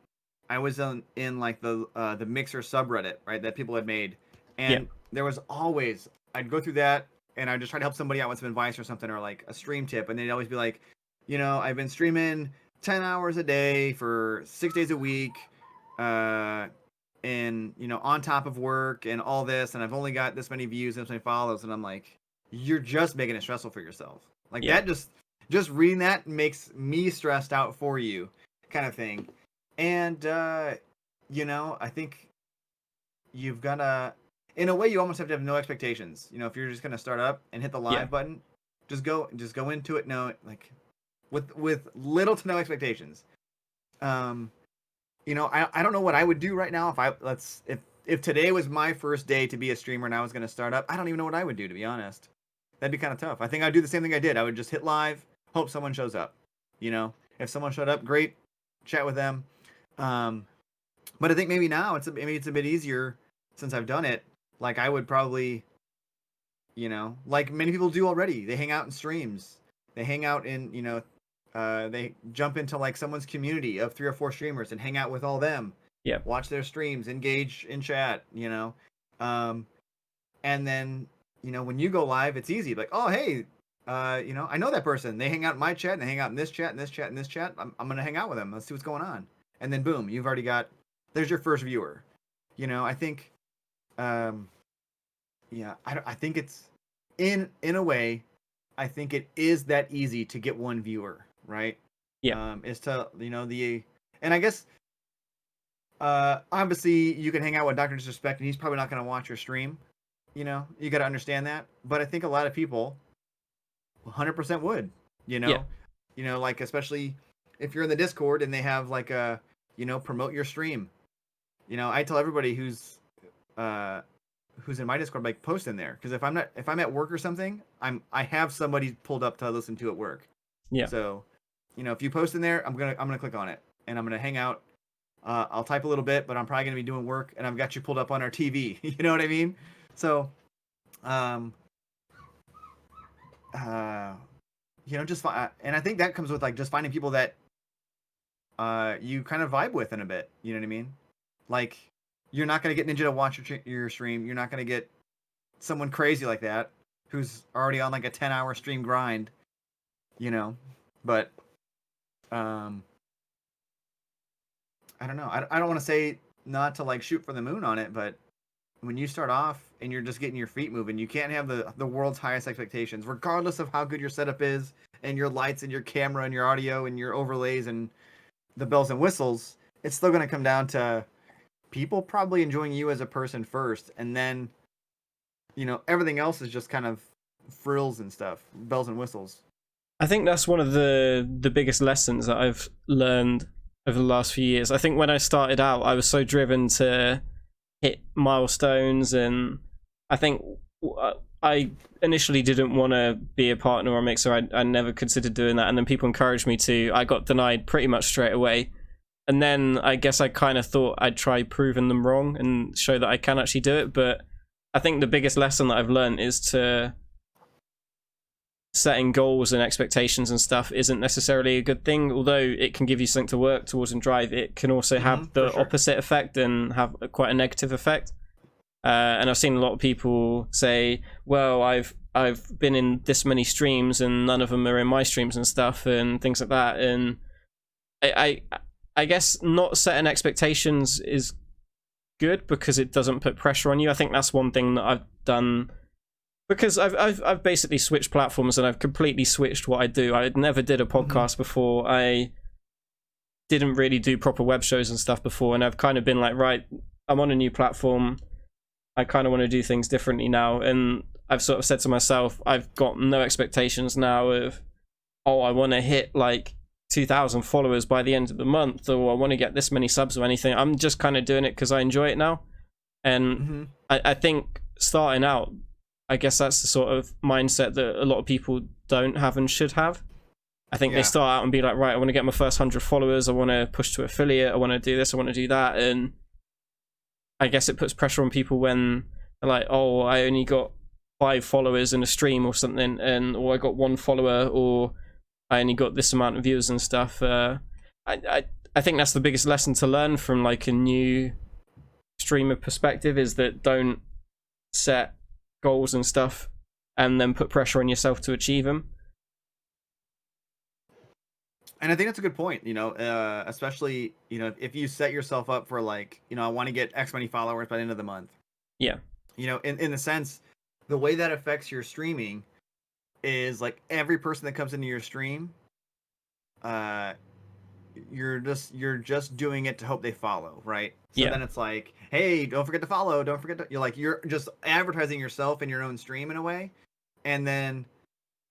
I was in like the Mixer subreddit, right, that people had made, and there was always, I'd go through that and I'd just try to help somebody out with some advice or something, or like a stream tip, and they'd always be like, you know, I've been streaming 10 hours a day for 6 days a week, and, you know, on top of work and all this, and I've only got this many views and this many follows, and I'm like, you're just making it stressful for yourself. Like that just reading that makes me stressed out for you, kind of thing. And you know, I think you've gotta, in a way, you almost have to have no expectations. If you're just gonna start up and hit the live Yeah. button, just go into it. No, like with little to no expectations. I don't know what I would do right now if today was my first day to be a streamer and I was gonna start up. I don't even know what I would do, to be honest. That'd be kind of tough. I think I'd do the same thing I did. I would just hit live, hope someone shows up. If someone showed up, great, chat with them. But I think maybe now maybe it's a bit easier since I've done it. Like I would probably, like many people do already. They hang out in streams. They hang out in, they jump into like someone's community of 3 or 4 streamers and hang out with all them. Yeah. Watch their streams, engage in chat. And then when you go live, it's easy. Like, oh hey, I know that person. They hang out in my chat and they hang out in this chat and this chat and this chat. I'm gonna hang out with them. Let's see what's going on. And then boom, you've already got. There's your first viewer. I think, I think it's in a way, I think it is that easy to get one viewer, right? Yeah. Is to and I guess, obviously you can hang out with Dr. Disrespect and he's probably not going to watch your stream. You got to understand that. But I think a lot of people, 100% would. Yeah. Like especially if you're in the Discord and they have like a, promote your stream. I tell everybody who's in my Discord, like post in there, because if I'm at work or something, I have somebody pulled up to listen to at work. Yeah. So, if you post in there, I'm gonna click on it and I'm gonna hang out. I'll type a little bit, but I'm probably gonna be doing work, and I've got you pulled up on our TV. You know what I mean? So, and I think that comes with like just finding people that you kind of vibe with in a bit. You know what I mean? Like, you're not going to get Ninja to watch your stream. You're not going to get someone crazy like that who's already on like a 10-hour stream grind, But, I don't know. I don't want to say not to like shoot for the moon on it, but when you start off and you're just getting your feet moving, you can't have the world's highest expectations, regardless of how good your setup is and your lights and your camera and your audio and your overlays and the bells and whistles. It's still going to come down to people probably enjoying you as a person first, and then everything else is just kind of frills and stuff, bells and whistles. I think that's one of the biggest lessons that I've learned over the last few years. I think when I started out, I was so driven to hit milestones, and I think I initially didn't want to be a partner or a mixer. I never considered doing that, and then people encouraged me to. I got denied pretty much straight away. And then I guess I kind of thought I'd try proving them wrong and show that I can actually do it. But I think the biggest lesson that I've learned is to setting goals and expectations and stuff isn't necessarily a good thing. Although it can give you something to work towards and drive, it can also have the opposite effect and have quite a negative effect. And I've seen a lot of people say, well, I've been in this many streams and none of them are in my streams and stuff and things like that. And I guess not setting expectations is good because it doesn't put pressure on you. I think that's one thing that I've done, because I've basically switched platforms and I've completely switched what I do. I never did a podcast before. I didn't really do proper web shows and stuff before, and I've kind of been like, right, I'm on a new platform. I kind of want to do things differently now, and I've sort of said to myself, I've got no expectations now of, oh, I want to hit like 2,000 followers by the end of the month, or I want to get this many subs or anything. I'm just kind of doing it because I enjoy it now. And I think starting out, I guess that's the sort of mindset that a lot of people don't have and should have. I think they start out and be like, right, I want to get my first 100 followers, I want to push to affiliate, I want to do this, I want to do that. And I guess it puts pressure on people when they're like, oh, I only got 5 followers in a stream or something, and or I got 1 follower, or I only got this amount of views and stuff. I think that's the biggest lesson to learn from like a new streamer perspective, is that don't set goals and stuff and then put pressure on yourself to achieve them. And I think that's a good point, especially, if you set yourself up for like, I want to get X many followers by the end of the month. Yeah. In the sense, the way that affects your streaming is like every person that comes into your stream, you're just doing it to hope they follow, right? So Yeah. then it's like, hey, don't forget to follow, don't forget to, you're just advertising yourself in your own stream in a way, and then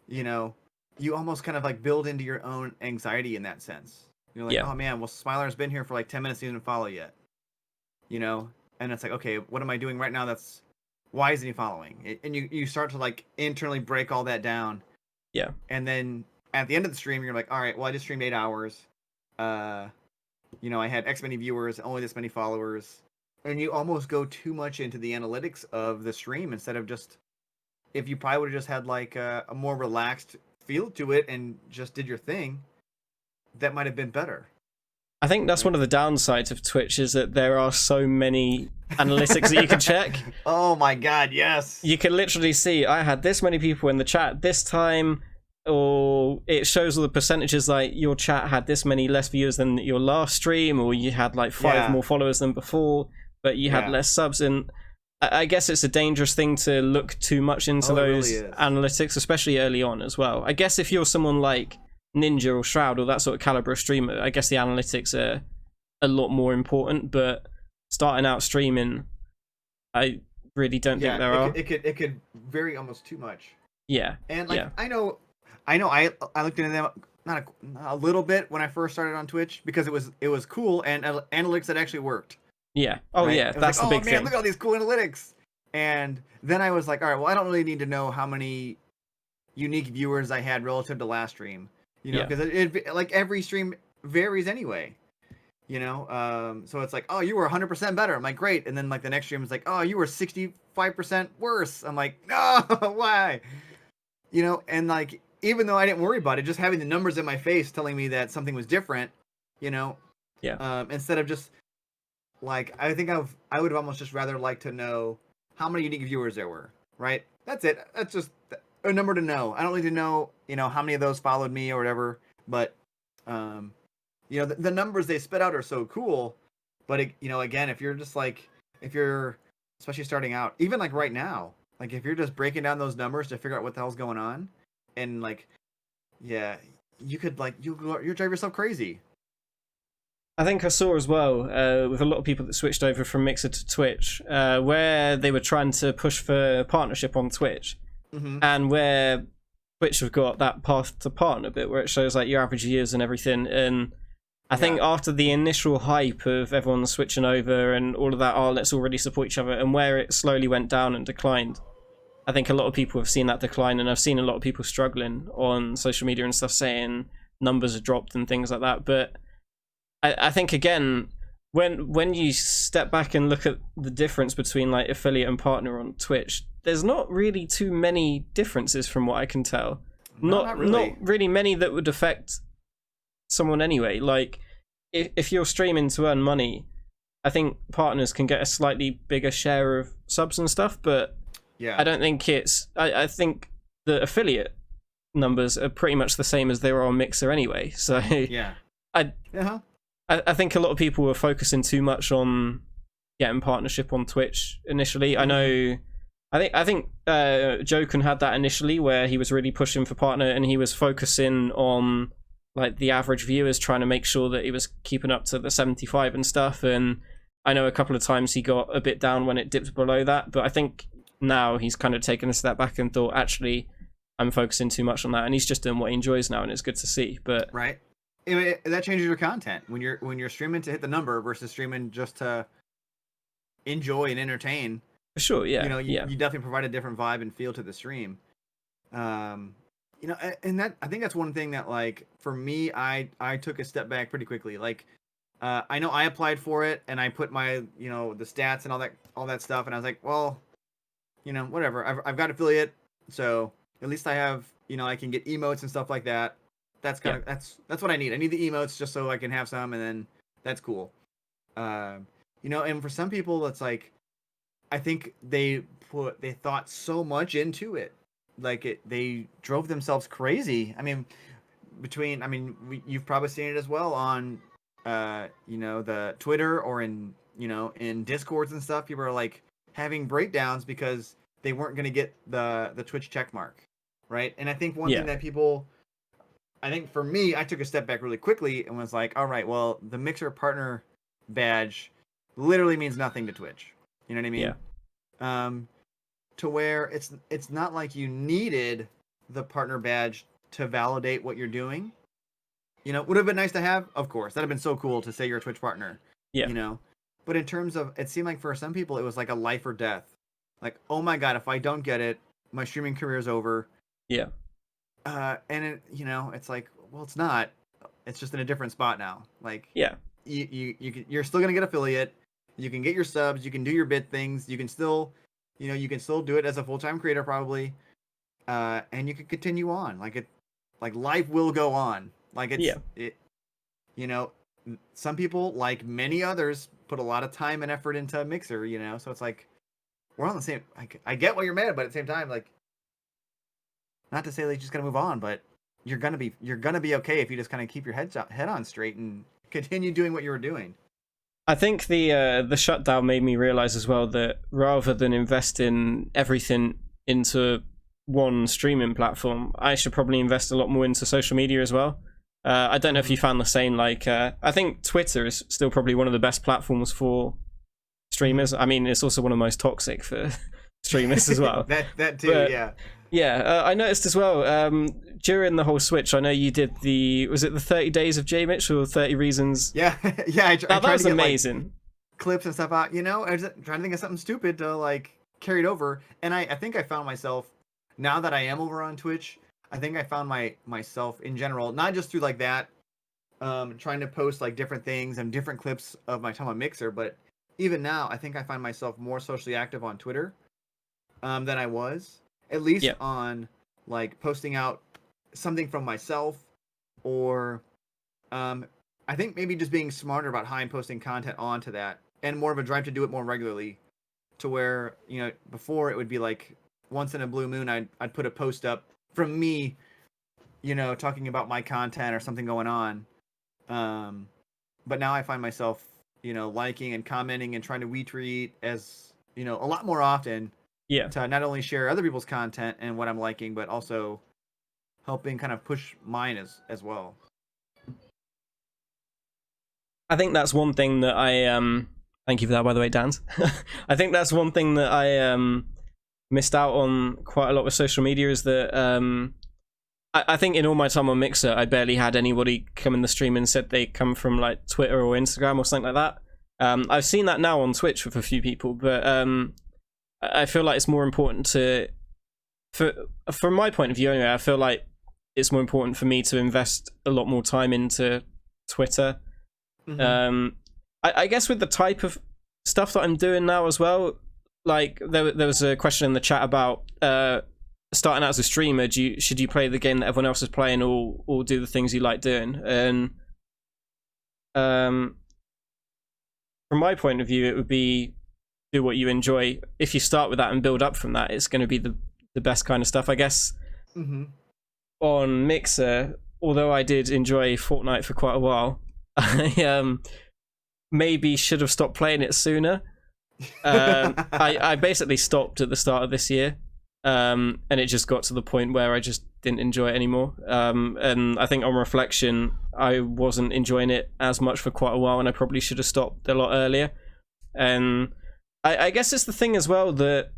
you know you almost kind of like build into your own anxiety in that sense. You're like, Yeah. oh man, well Smiler's been here for like 10 minutes, he didn't follow yet, and it's like, okay, what am I doing right now? That's why isn't he following? And you start to like internally break all that down. Yeah. And then at the end of the stream, you're like, all right, well, I just streamed 8 hours. I had X many viewers, only this many followers. And you almost go too much into the analytics of the stream instead of just, if you probably would have just had like a more relaxed feel to it and just did your thing, that might have been better. I think that's one of the downsides of Twitch is that there are so many analytics that you can check. Oh my god, yes. You can literally see I had this many people in the chat this time, or it shows all the percentages like your chat had this many less viewers than your last stream, or you had like 5 more followers than before, but you had less subs. And I guess it's a dangerous thing to look too much into those analytics, especially early on as well. I guess if you're someone like Ninja or Shroud or that sort of caliber streamer, I guess the analytics are a lot more important, but starting out streaming, I really don't think there are. It could vary almost too much. Yeah. And like I know I looked into them not a little bit when I first started on Twitch because it was cool and analytics that actually worked. Yeah. Oh right? Yeah, that's like, the big thing. Look at all these cool analytics. And then I was like, all right, well, I don't really need to know how many unique viewers I had relative to last stream. Because it like every stream varies anyway. So it's like, oh, you were 100% better. I'm like, great. And then like the next stream is like, oh, you were 65% worse. I'm like, no, why? And like, even though I didn't worry about it, just having the numbers in my face telling me that something was different, instead of just like, I think I would have almost just rather liked to know how many unique viewers there were, right? That's it. That's just a number to know. I don't need to know, how many of those followed me or whatever, but, the numbers they spit out are so cool, but again, if you're just like, especially starting out, even like right now, like if you're just breaking down those numbers to figure out what the hell's going on, and like, yeah, you could like, you drive yourself crazy. I think I saw as well with a lot of people that switched over from Mixer to Twitch, where they were trying to push for partnership on Twitch, and where Twitch have got that path to partner bit where it shows like your average years and everything. And I think after the initial hype of everyone switching over and all of that, let's all really support each other, and where it slowly went down and declined, I think a lot of people have seen that decline, and I've seen a lot of people struggling on social media and stuff saying numbers have dropped and things like that. But I think again, when you step back and look at the difference between like affiliate and partner on Twitch, there's not really too many differences from what I can tell. Not really many that would affect someone anyway. Like if you're streaming to earn money, I think partners can get a slightly bigger share of subs and stuff, but I don't think I think the affiliate numbers are pretty much the same as they were on Mixer anyway. So I think a lot of people were focusing too much on getting partnership on Twitch initially. I know, I think Joken had that initially where he was really pushing for partner and he was focusing on like the average viewers, trying to make sure that he was keeping up to the 75 and stuff. And I know a couple of times he got a bit down when it dipped below that, but I think now he's kind of taken a step back and thought, actually, I'm focusing too much on that, and he's just doing what he enjoys now, and it's good to see. But that changes your content when you're streaming to hit the number versus streaming just to enjoy and entertain. For sure, yeah. You definitely provide a different vibe and feel to the stream. And that, I think that's one thing that, like, for me, I took a step back pretty quickly. Like, I know I applied for it and I put my, the stats and all that stuff, and I was like, well, whatever. I've got affiliate, so at least I have, I can get emotes and stuff like that. That's kind of that's what I need. I need the emotes just so I can have some, and then that's cool. And for some people, it's like, I think they thought so much into it, like they drove themselves crazy. I mean, you've probably seen it as well on, the Twitter or in Discords and stuff. People are like having breakdowns because they weren't going to get the Twitch check mark, right? And I think one thing that people, I think for me, I took a step back really quickly and was like, all right, well, the Mixer partner badge literally means nothing to Twitch. You know what I mean? Yeah. To where it's not like you needed the partner badge to validate what you're doing. You know, would have been nice to have, of course. That'd have been so cool to say you're a Twitch partner. Yeah. You know, but in terms of, it seemed like for some people it was like a life or death. Like, oh my god, if I don't get it, my streaming career is over. Yeah. And it, you know, it's like, well, it's not. It's just in a different spot now. Like, Yeah. you're still gonna get affiliate. You can get your subs. You can do your bid things. You can still, you know, you can still do it as a full-time creator probably. And you can continue on. Like life will go on. Like it, you know, some people, like many others, put a lot of time and effort into Mixer, you know, so it's like, we're on the same, I get why you're mad, but at the same time, like, not to say that you just gotta move on, but you're gonna be okay if you just kind of keep your head on straight and continue doing what you were doing. I think the shutdown made me realize as well that rather than invest in everything into one streaming platform, I should probably invest a lot more into social media as well. I don't know if you found the same. Like, I think Twitter is still probably one of the best platforms for streamers. I mean, it's also one of the most toxic for streamers as well. that too, but, yeah. Yeah, I noticed as well, during the whole switch, I know you did was it the 30 days of J Mitch or 30 reasons? Yeah, yeah, I tried that was to get, amazing. Like, clips and stuff out, you know? I was trying to think of something stupid to, like, carry it over. And I think I found myself, now that I am over on Twitch, I think I found myself in general, not just through, like, that, trying to post, like, different things and different clips of my time on Mixer, but even now, I think I find myself more socially active on Twitter than I was. At least on, like, posting out something from myself, or I think maybe just being smarter about how I'm posting content onto that, and more of a drive to do it more regularly, to where, you know, before it would be like once in a blue moon I'd put a post up from me, you know, talking about my content or something going on. But now I find myself, you know, liking and commenting and trying to retweet, as, you know, a lot more often. Yeah. To not only share other people's content and what I'm liking, but also helping kind of push mine as well. I think that's one thing that I thank you for that, by the way, Dan. I think that's one thing that I missed out on quite a lot with social media, is that I think in all my time on Mixer, I barely had anybody come in the stream and said they come from like Twitter or Instagram or something like that. I've seen that now on Twitch with a few people, but I feel like it's more important from my point of view anyway, I feel like it's more important for me to invest a lot more time into Twitter. Mm-hmm. I guess with the type of stuff that I'm doing now as well, like there was a question in the chat about starting out as a streamer, should you play the game that everyone else is playing, or do the things you like doing? And from my point of view, it would be do what you enjoy. If you start with that and build up from that, it's going to be the best kind of stuff, I guess. Mm-hmm. On Mixer, although I did enjoy Fortnite for quite a while, I maybe should have stopped playing it sooner. I basically stopped at the start of this year, and it just got to the point where I just didn't enjoy it anymore. And I think on reflection, I wasn't enjoying it as much for quite a while, and I probably should have stopped a lot earlier. And I guess it's the thing as well that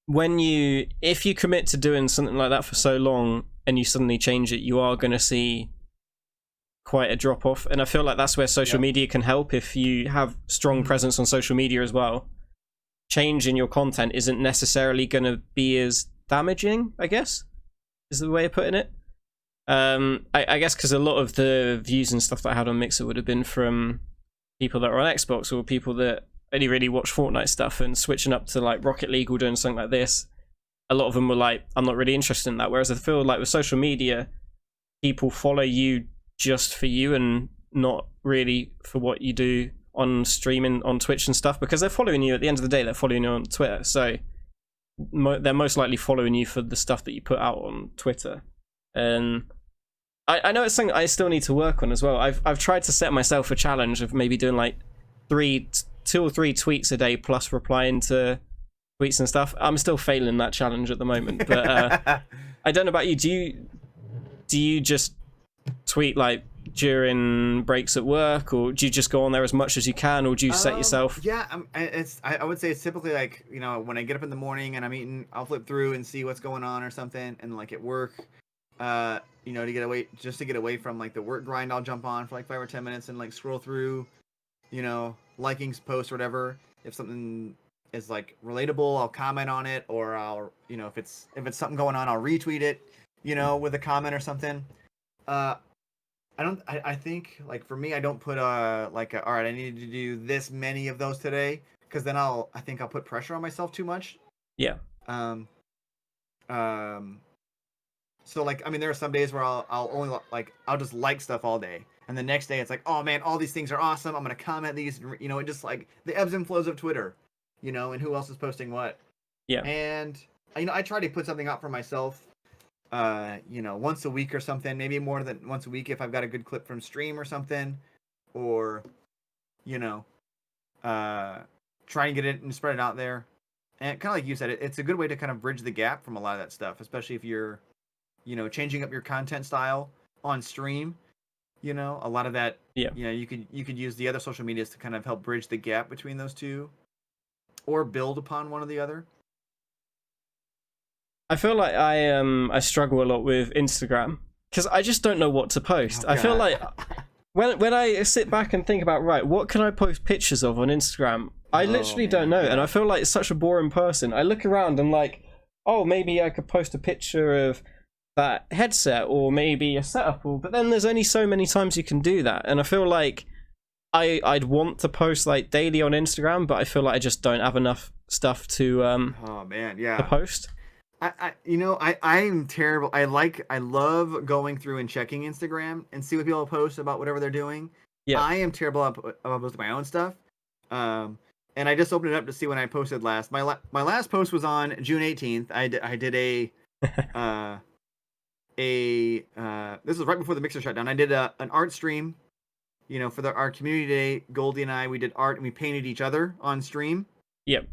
if you commit to doing something like that for so long and you suddenly change it, you are going to see quite a drop off. And I feel like that's where social media can help. If you have strong presence on social media as well, change in your content isn't necessarily going to be as damaging, I guess, is the way of putting it. I guess because a lot of the views and stuff that I had on Mixer would have been from people that are on Xbox, or people that only really watch Fortnite stuff, and switching up to like Rocket League or doing something like this, a lot of them were like, I'm not really interested in that. Whereas I feel like with social media, people follow you just for you and not really for what you do on streaming on Twitch and stuff, because they're following you at the end of the day, they're following you on Twitter, so they're most likely following you for the stuff that you put out on Twitter. And I know it's something I still need to work on as well. I've tried to set myself a challenge of maybe doing like 2 or 3 tweets a day plus replying to tweets and stuff. I'm still failing that challenge at the moment, but I don't know about you. Do you just tweet like during breaks at work, or do you just go on there as much as you can, or do you set yourself? Yeah, I would say it's typically like, when I get up in the morning and I'm eating, I'll flip through and see what's going on or something, and like at work, to get away from like the work grind, I'll jump on for like 5 or 10 minutes and like scroll through, liking posts or whatever. If something is like relatable, I'll comment on it, or I'll, if it's something going on, I'll retweet it, with a comment or something. I think like for me, I don't put all right, I need to do this many of those today, because then I think I'll put pressure on myself too much. Yeah. So like, I mean, there are some days where I'll only like, I'll just like stuff all day, and the next day it's like, oh man, all these things are awesome, I'm gonna comment these, it just like the ebbs and flows of Twitter, and who else is posting what. Yeah. And I try to put something out for myself, once a week or something, maybe more than once a week if I've got a good clip from stream or something, or try and get it and spread it out there. And kind of like you said, it's a good way to kind of bridge the gap from a lot of that stuff, especially if you're changing up your content style on stream. A lot of that, Yeah. You could use the other social medias to kind of help bridge the gap between those two, or build upon one or the other. I feel like I struggle a lot with Instagram because I just don't know what to post. Oh, I feel God. like when I sit back and think about, right, what can I post pictures of on Instagram? I literally don't know, and I feel like such a boring person. I look around and like, oh, maybe I could post a picture of that headset, or maybe a setup, but then there's only so many times you can do that, and I feel like I'd want to post like daily on Instagram, but I feel like I just don't have enough stuff to Oh man, yeah. to post. I'm terrible. I love going through and checking Instagram and see what people post about whatever they're doing. Yeah. I am terrible about posting my own stuff. And I just opened it up to see when I posted last. My last post was on June 18th. I did a this was right before the Mixer shut down. I did an art stream, for our community day. Goldie and I, we did art and we painted each other on stream. Yep.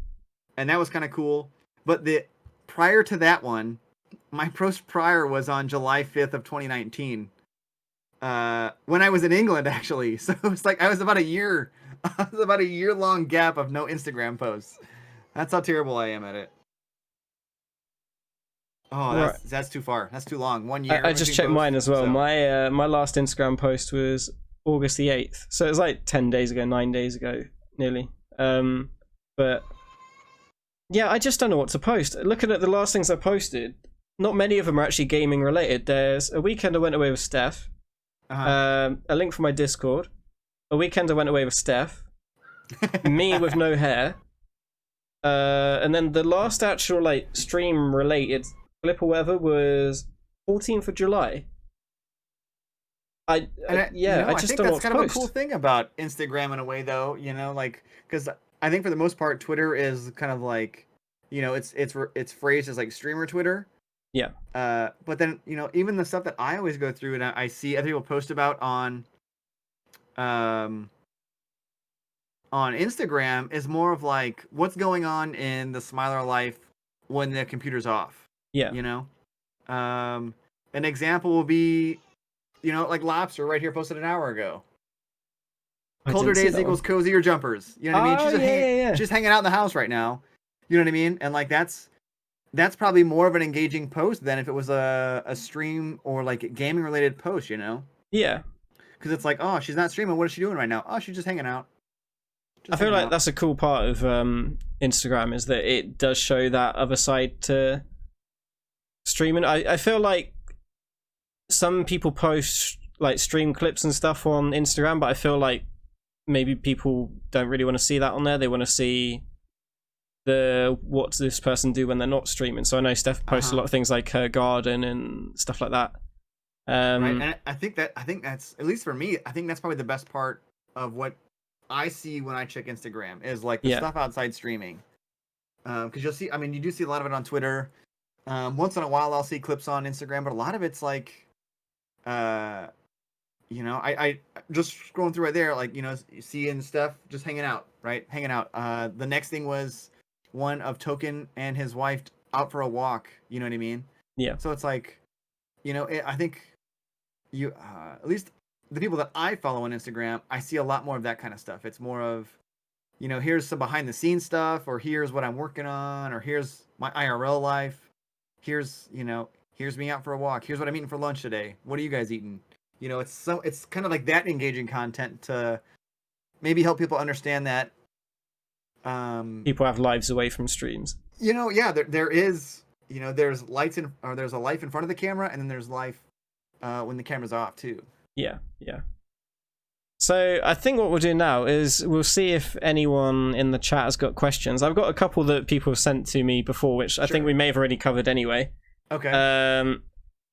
And that was kind of cool. But prior to that one, my post prior was on July 5th of 2019. When I was in England, actually. So it was like I was about a year long gap of no Instagram posts. That's how terrible I am at it. Oh, that's too far. That's too long. 1 year. I just checked posts, mine as well. so. My last Instagram post was August the 8th. So it was like 10 days ago, 9 days ago, nearly. But yeah, I just don't know what to post. Looking at the last things I posted, not many of them are actually gaming related. There's a weekend I went away with Steph. A link for my Discord. A weekend I went away with Steph. Me with no hair. And then the last actual like stream related clip or whatever was 14th of July. I just think don't know that's what kind to of a post. cool thing about Instagram in a way, though. Because I think for the most part, Twitter is kind of like, it's phrased as like streamer Twitter. Yeah. But then even the stuff that I always go through and I see other people post about on Instagram is more of like what's going on in the Smiler life when the computer's off. Yeah. An example will be, like Lobster right here posted an hour ago. Colder days equals cozier jumpers. You know what I mean? She's hanging out in the house right now. You know what I mean? And like that's probably more of an engaging post than if it was a stream or like gaming related post. Yeah. Because it's like, oh, she's not streaming. What is she doing right now? Oh, she's just hanging out. I feel like that's a cool part of Instagram, is that it does show that other side to streaming. I feel like some people post like stream clips and stuff on Instagram, but I feel like maybe people don't really want to see that on there. They want to see what does this person do when they're not streaming. So I know Steph posts a lot of things like her garden and stuff like that. Right, and I think that's, at least for me, I think that's probably the best part of what I see when I check Instagram is like the stuff outside streaming. Because you'll see, I mean, you do see a lot of it on Twitter. Once in a while, I'll see clips on Instagram, but a lot of it's like, I just scrolling through right there, like, seeing Steph just hanging out, right? Hanging out. The next thing was one of Token and his wife out for a walk. You know what I mean? Yeah. So it's like, I think at least the people that I follow on Instagram, I see a lot more of that kind of stuff. It's more of, here's some behind the scenes stuff, or here's what I'm working on, or here's my IRL life. Here's me out for a walk. Here's what I'm eating for lunch today. What are you guys eating? It's kind of like that engaging content to maybe help people understand that People have lives away from streams. yeah, there is, there's there's a life in front of the camera, and then there's life when the camera's off too. Yeah. So I think what we'll do now is we'll see if anyone in the chat has got questions. I've got a couple that people have sent to me before, which I think we may have already covered anyway. Okay.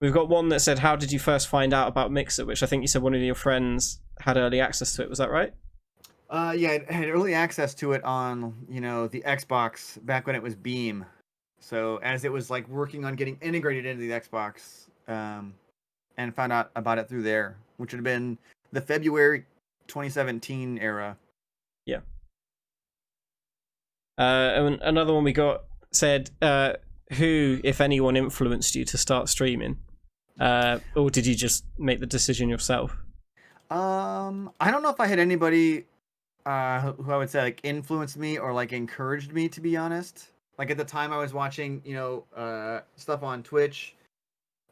We've got one that said, how did you first find out about Mixer? Which I think you said one of your friends had early access to it. Was that right? Yeah, I had early access to it on, the Xbox back when it was Beam. So as it was like working on getting integrated into the Xbox, and found out about it through there, which would have been the February 2017 era. Yeah. And another one we got said, who, if anyone, influenced you to start streaming? Or did you just make the decision yourself? I don't know if I had anybody who I would say like influenced me or like encouraged me, to be honest. Like at the time I was watching, stuff on Twitch,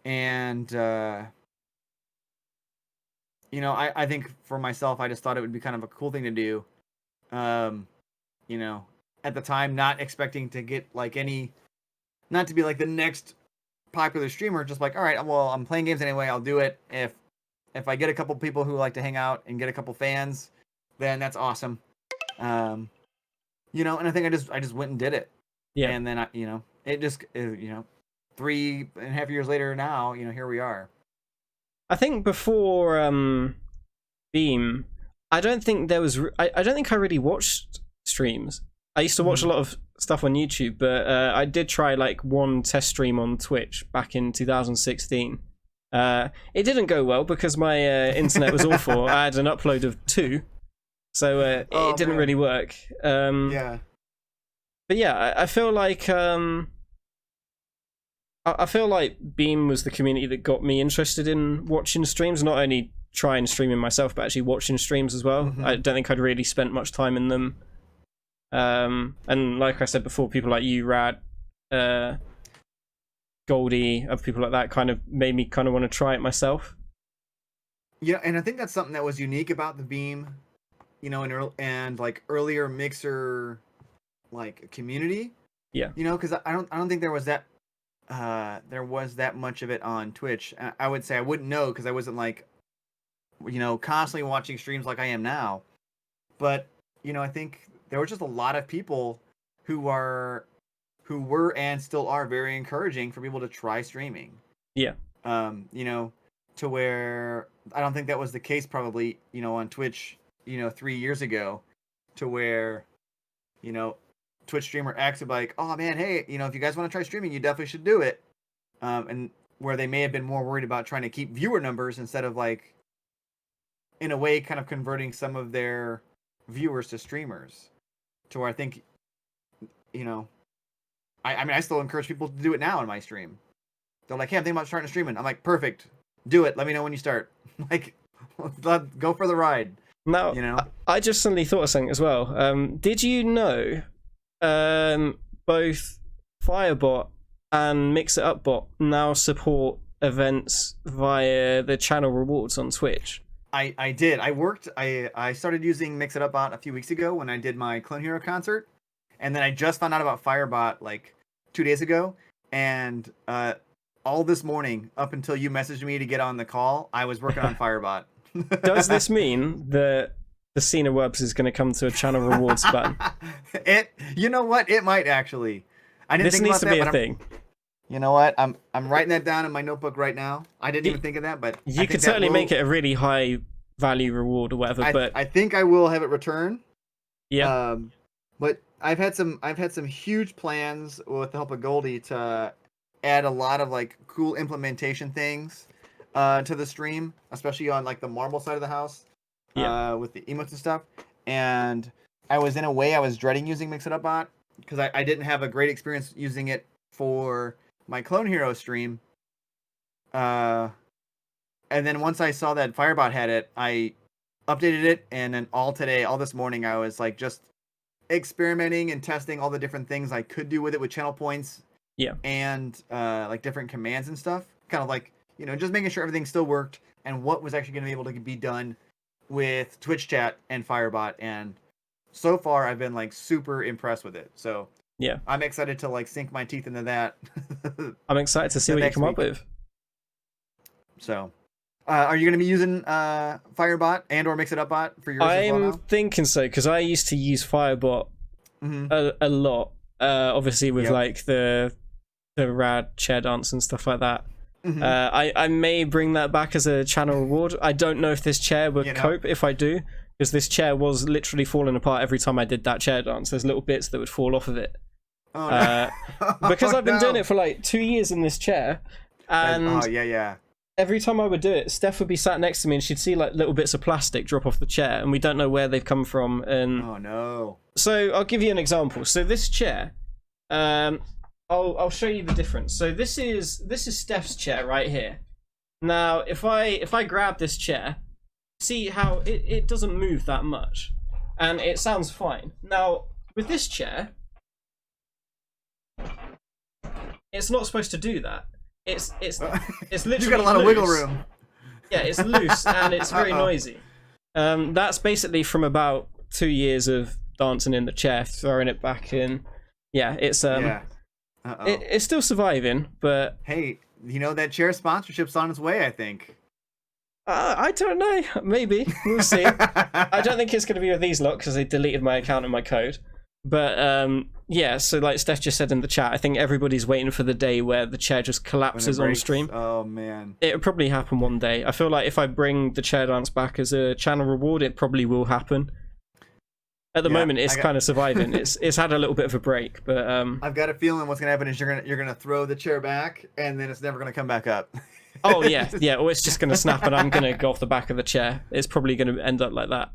and I think for myself I just thought it would be kind of a cool thing to do. At the time not expecting to get like not to be like the next popular streamer, just like, all right, well, I'm playing games anyway, I'll do it. If I get a couple people who like to hang out and get a couple fans, then that's awesome. And I think I just went and did it. Yeah. And then it just 3.5 years later now, here we are. I think before Beam, I don't think there was. I don't think I really watched streams. I used to watch a lot of stuff on YouTube, but I did try like one test stream on Twitch back in 2016. It didn't go well because my internet was awful. I had an upload of 2, so it didn't really work. Yeah. But yeah, I feel like I feel like Beam was the community that got me interested in watching streams, not only trying streaming myself, but actually watching streams as well. I don't think I'd really spent much time in them. And like I said before, people like you, Rad, Goldie, other people like that kind of made me kind of want to try it myself. Yeah, and I think that's something that was unique about the Beam, and like earlier Mixer like community. Yeah. Because I don't think there was that much of it on Twitch. I would say I wouldn't know because I wasn't like, constantly watching streams like I am now. But I think there were just a lot of people who were and still are very encouraging for people to try streaming. Yeah. To where I don't think that was the case probably, on Twitch, 3 years ago, to where, Twitch streamer X would be like, oh man, hey, if you guys want to try streaming, you definitely should do it. And where they may have been more worried about trying to keep viewer numbers instead of like, in a way, kind of converting some of their viewers to streamers. To where I think, I still encourage people to do it now in my stream. They're like, hey, I'm thinking about starting streaming. I'm like, perfect. Do it. Let me know when you start. Like, go for the ride. Now, I just suddenly thought of something as well. Did you know both Firebot and Mix It Up Bot now support events via the channel rewards on Twitch? I did. I started using Mix It Up Bot a few weeks ago when I did my Clone Hero concert. And then I just found out about Firebot like 2 days ago. And all this morning, up until you messaged me to get on the call, I was working on Firebot. Does this mean that the Cena Webs is going to come to a channel rewards button? You know what? It might actually. I didn't this think needs about to that, be a thing. You know what? I'm writing that down in my notebook right now. I didn't even think of that, but you could certainly make it a really high value reward or whatever. But I think I will have it return. Yeah. But I've had some huge plans with the help of Goldie to add a lot of like cool implementation things to the stream, especially on like the marble side of the house. Yeah. With the emotes and stuff. And I was dreading using Mix It Up Bot because I didn't have a great experience using it for my Clone Hero stream. and then once I saw that Firebot had it, I updated it, and then all this morning, I was like just experimenting and testing all the different things I could do with it with channel points. Yeah. And like different commands and stuff. Kind of like, just making sure everything still worked and what was actually going to be able to be done with Twitch chat and Firebot. And so far, I've been like super impressed with it. So yeah, I'm excited to like sink my teeth into that. I'm excited to see what you come up with. So, are you going to be using Firebot and or Mixitup for yours as well now? I'm thinking so, because I used to use Firebot a lot. Obviously with like the rad chair dance and stuff like that. I may bring that back as a channel reward. I don't know if this chair would cope if I do, because this chair was literally falling apart every time I did that chair dance. There's little bits that would fall off of it. Oh, no. Because I've been doing it for like 2 years in this chair, and every time I would do it, Steph would be sat next to me and she'd see like little bits of plastic drop off the chair, and we don't know where they've come from. And oh no. So I'll give you an example. So this chair, I'll show you the difference. So this is Steph's chair right here. Now, if I grab this chair, see how it doesn't move that much, and it sounds fine. Now with this chair, it's not supposed to do that. It's literally you got a lot loose. of wiggle room. Yeah, it's loose and it's very noisy. That's basically from about 2 years of dancing in the chair, throwing it back in. Yeah, it's it's still surviving, but hey, that chair sponsorship's on its way, I think. I don't know. Maybe we'll see. I don't think it's going to be with these lot because they deleted my account and my code. But yeah, so like Steph just said in the chat, I think everybody's waiting for the day where the chair just collapses on stream. Oh man, it'll probably happen one day. I feel like if I bring the chair dance back as a channel reward, it probably will happen. At the moment, it's kind of surviving. It's had a little bit of a break, but I've got a feeling what's gonna happen is you're gonna throw the chair back, and then it's never gonna come back up. Oh yeah, yeah. Or it's just gonna snap, and I'm gonna go off the back of the chair. It's probably gonna end up like that.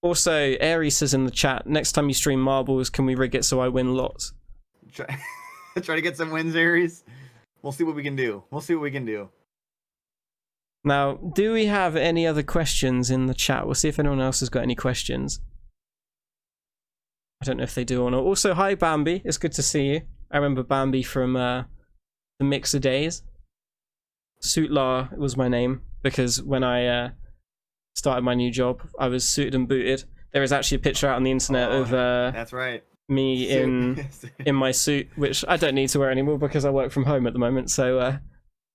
Also, Airy says in the chat, next time you stream marbles, can we rig it so I win lots? Try to get some wins, Aries. We'll see what we can do. Now, do we have any other questions in the chat? We'll see if anyone else has got any questions. I don't know if they do or not. Also, hi Bambi. It's good to see you. I remember Bambi from the Mixer days. Suitlar was my name, because when I started my new job, I was suited and booted. There is actually a picture out on the internet of that's right, me in my suit, which I don't need to wear anymore because I work from home at the moment, so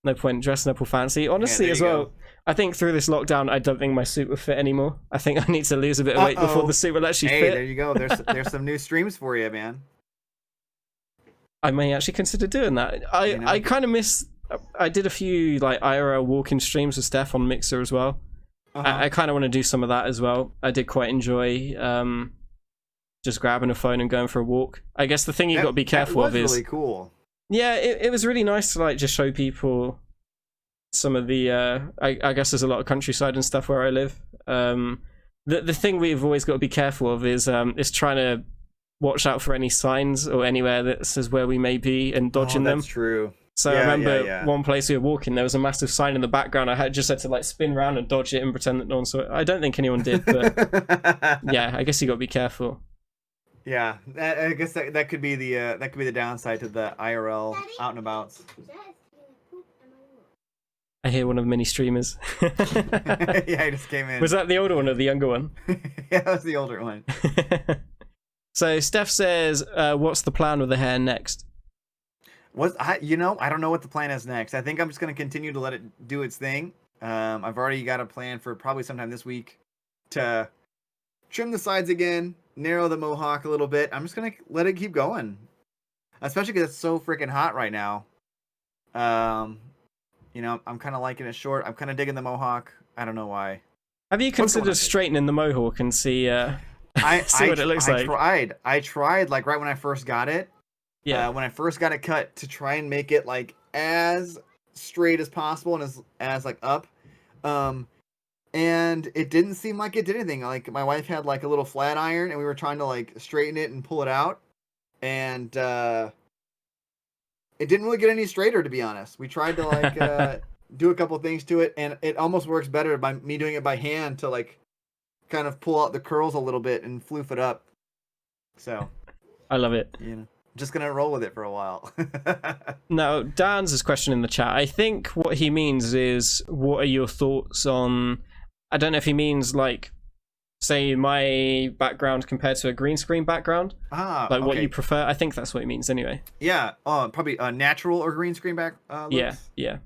no point dressing up all fancy. Honestly, as well, I think through this lockdown, I don't think my suit will fit anymore. I think I need to lose a bit of weight before the suit will actually fit. There you go. There's some new streams for you, man. I may actually consider doing that. I kind of miss. I did a few like IRL walking streams with Steph on Mixer as well. I kind of want to do some of that as well. I did quite enjoy just grabbing a phone and going for a walk. I guess the thing you got to be careful of is really cool. Yeah, it was really nice to like just show people some of the I guess there's a lot of countryside and stuff where I live. The thing we've always got to be careful of is trying to watch out for any signs or anywhere that says where we may be and dodging them. That's true. So I remember one place we were walking, there was a massive sign in the background. I just had to like spin around and dodge it and pretend that no one saw it. I don't think anyone did, but yeah, I guess you got to be careful. Yeah, I guess that could be the downside to the IRL out and abouts. I hear one of the mini streamers. Yeah, he just came in. Was that the older one or the younger one? Yeah, that was the older one. So Steph says, "What's the plan with the hair next?" I don't know what the plan is next. I think I'm just going to continue to let it do its thing. I've already got a plan for probably sometime this week to trim the sides again, narrow the mohawk a little bit. I'm just going to let it keep going, especially because it's so freaking hot right now. I'm kind of liking it short. I'm kind of digging the mohawk. I don't know why. Have you considered straightening the mohawk and see what it looks like? I tried like right when I first got it. Yeah. When I first got it cut, to try and make it like as straight as possible and as like up, and it didn't seem like it did anything. Like my wife had like a little flat iron, and we were trying to like straighten it and pull it out, and it didn't really get any straighter, to be honest. We tried to like do a couple things to it, and it almost works better by me doing it by hand to like kind of pull out the curls a little bit and floof it up. So, I love it. you know, just gonna roll with it for a while. Now, Dan's question in the chat, I think what he means is, what are your thoughts on, I don't know if he means like, say my background compared to a green screen background, like what you prefer. I think that's what he means anyway. Yeah, probably a natural or green screen looks. Yeah.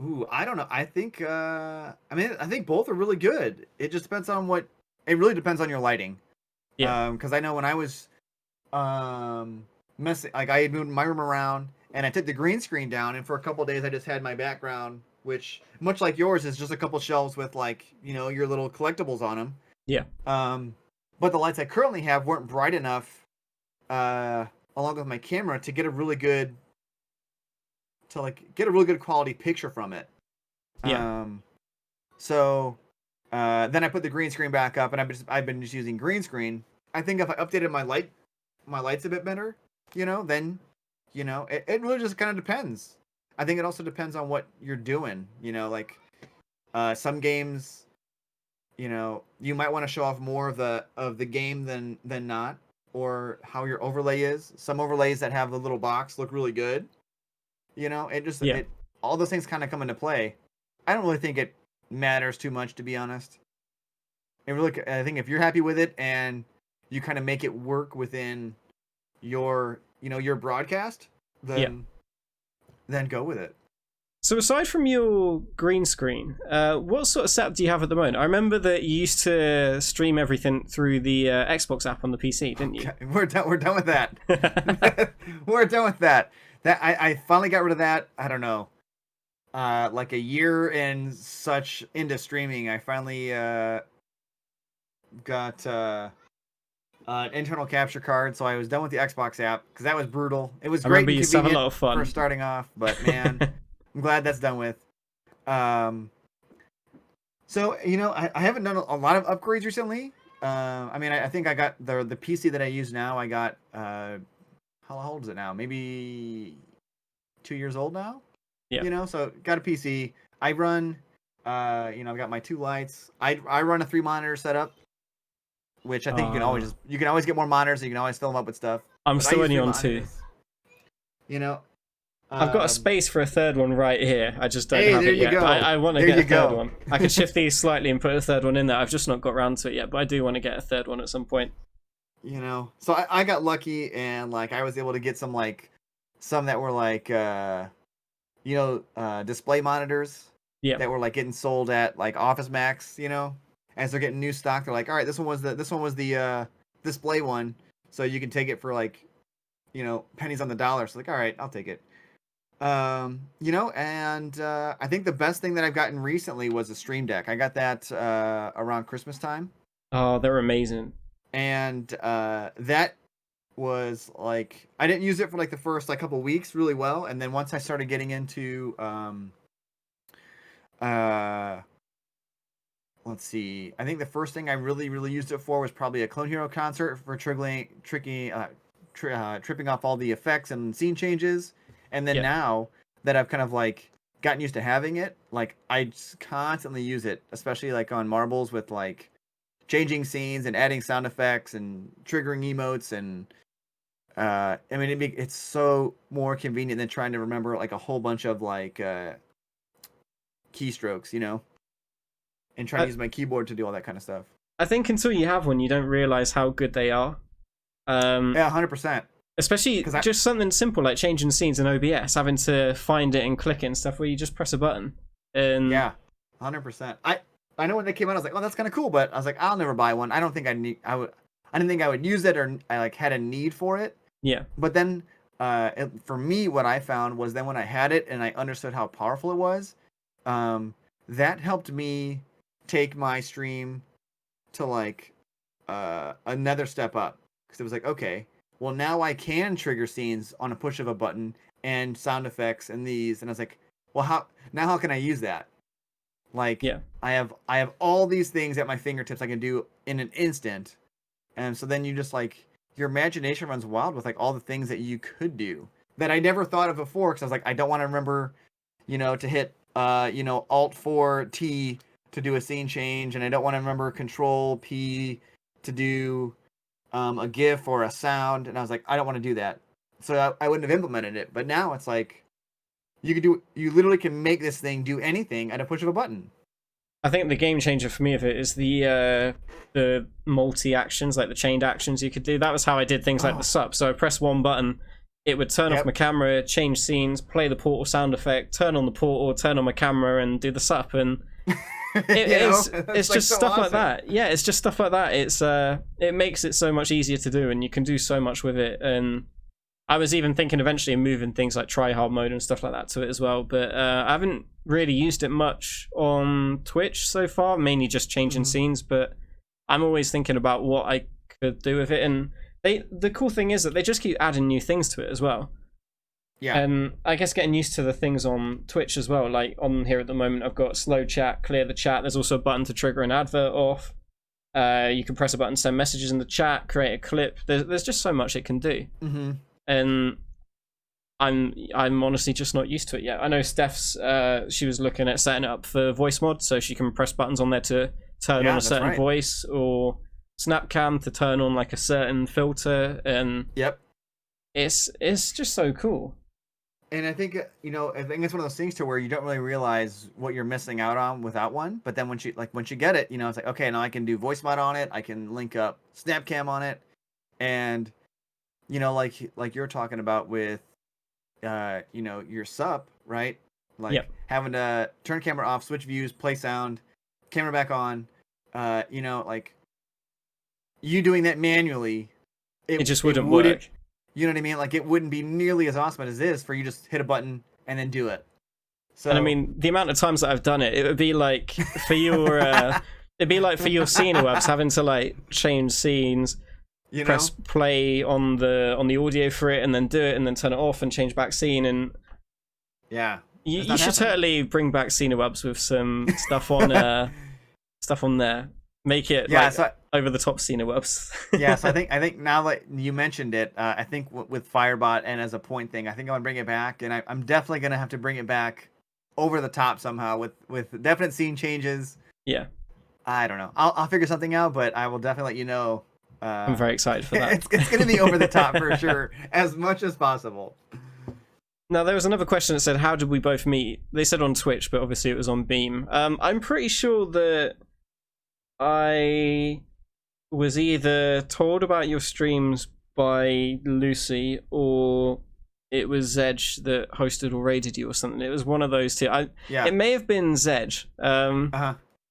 Ooh, I don't know. I think I think both are really good. It just depends on what. It really depends on your lighting. Yeah. Because I know when I was messing, like I had moved my room around and I took the green screen down, and for a couple of days I just had my background, which much like yours is just a couple shelves with like your little collectibles on them. Yeah. But the lights I currently have weren't bright enough, along with my camera, to get a really good quality picture from it. Yeah. So then I put the green screen back up, and I've been just using green screen. I think if I updated my lights a bit better, then it really just kind of depends. I think it also depends on what you're doing. Like some games, you might want to show off more of the game than not, or how your overlay is. Some overlays that have the little box look really good. All those things kind of come into play. I don't really think it matters too much, to be honest. I think if you're happy with it and you kind of make it work within your broadcast, then go with it. So aside from your green screen, what sort of setup do you have at the moment? I remember that you used to stream everything through the Xbox app on the PC, didn't you? Okay, we're done with that. We're done with that. That I finally got rid of that. I don't know, like a year and such into streaming. I finally got an internal capture card, so I was done with the Xbox app because that was brutal. It was great. I remember you used to have a lot of fun for starting off, but man, I'm glad that's done with. So I haven't done a lot of upgrades recently. I think I got the PC that I use now. I got how old is it now? Maybe 2 years old now. Yeah. So got a PC. I run, I've got my 2 lights. I run a 3 monitor setup, which I think you can always get more monitors. So you can always fill them up with stuff. I'm still only on 2. I've got a space for a third one right here. I just don't have it yet. I want to get a third one. I could shift these slightly and put a third one in there. I've just not got around to it yet, but I do want to get a third one at some point. So I got lucky, and like I was able to get some that were like display monitors. Yeah. That were like getting sold at like Office Max, as they're getting new stock. They're like, all right, this one was the display one, so you can take it for like, pennies on the dollar. So like, all right, I'll take it. I think the best thing that I've gotten recently was a Stream Deck. I got that around Christmas time. Oh, they're amazing. And that was like, I didn't use it for like the first like couple weeks really well, and then once I started getting into let's see, I think the first thing I really used it for was probably a Clone Hero concert for tripping off all the effects and scene changes. And then now that I've kind of like gotten used to having it, like I just constantly use it, especially like on Marbles with like changing scenes and adding sound effects and triggering emotes. And it's so more convenient than trying to remember like a whole bunch of like keystrokes, and trying to use my keyboard to do all that kind of stuff. I think until you have one, you don't realize how good they are. Yeah, 100%. Especially just something simple like changing scenes in OBS, having to find it and click it and stuff, where you just press a button. And yeah, 100%. I know when they came out, I was like, oh, that's kind of cool, but I was like, I'll never buy one. I don't think I didn't think I would use it, or I like had a need for it. Yeah. But then, for me, what I found was then when I had it and I understood how powerful it was, that helped me take my stream to like another step up, because it was like, okay, well, now I can trigger scenes on a push of a button and sound effects and these. And I was like, well, how can I use that? Like, I have all these things at my fingertips I can do in an instant. And so then you just like, your imagination runs wild with like all the things that you could do that I never thought of before. Cause I was like, I don't want to remember, to hit Alt 4 T to do a scene change, and I don't want to remember Control P to do a GIF or a sound, and I was like, I don't want to do that, so I wouldn't have implemented it. But now it's like you literally can make this thing do anything at a push of a button. I think the game changer for me of it is the multi actions, like the chained actions you could do. That was how I did things like the sup. So I press one button, it would turn off my camera, change scenes, play the portal sound effect, turn on the portal, turn on my camera, and do the sup. And it's like just so stuff awesome. like that. Yeah, it's just stuff like that. It makes it so much easier to do, and you can do so much with it. And I was even thinking eventually of moving things like tryhard mode and stuff like that to it as well, but I haven't really used it much on Twitch so far, mainly just changing scenes, but I'm always thinking about what I could do with it, and the cool thing is that they just keep adding new things to it as well. Yeah. And I guess getting used to the things on Twitch as well, like on here at the moment I've got slow chat, clear the chat, there's also a button to trigger an advert off. You can press a button, send messages in the chat, create a clip. There's just so much it can do. And I'm honestly just not used to it yet. I know Steph's she was looking at setting it up for voice mod, so she can press buttons on there to turn on a certain voice, or Snapcam to turn on like a certain filter, and it's just so cool. And I think I think it's one of those things to where you don't really realize what you're missing out on without one. But then once you get it, it's like, okay, now I can do voice mod on it. I can link up Snapcam on it, and like you're talking about with your sup, right? Like having to turn camera off, switch views, play sound, camera back on. Like you doing that manually, it just wouldn't work. You know what I mean? Like it wouldn't be nearly as awesome as it is for you just hit a button and then do it. So, and I mean, the amount of times that I've done it, it would be like for your it'd be like for your Cinewebs having to like change scenes, press play on the audio for it, and then do it, and then turn it off and change back scene. And you should totally bring back Cinewebs with some stuff on there. Make it over the top Cinewebs. So I think now that you mentioned it, I think with Firebot and as a point thing, I think I'm gonna bring it back, and I'm definitely gonna have to bring it back over the top somehow with definite scene changes. Yeah, I don't know. I'll figure something out, but I will definitely let you know. I'm very excited for that. It's gonna be over the top for sure, as much as possible. Now, there was another question that said, how did we both meet? They said on Twitch, but obviously it was on Beam. I'm pretty sure that I was either told about your streams by Lucy, or it was Zedge that hosted or raided you or something. It was one of those two. It may have been Zedge.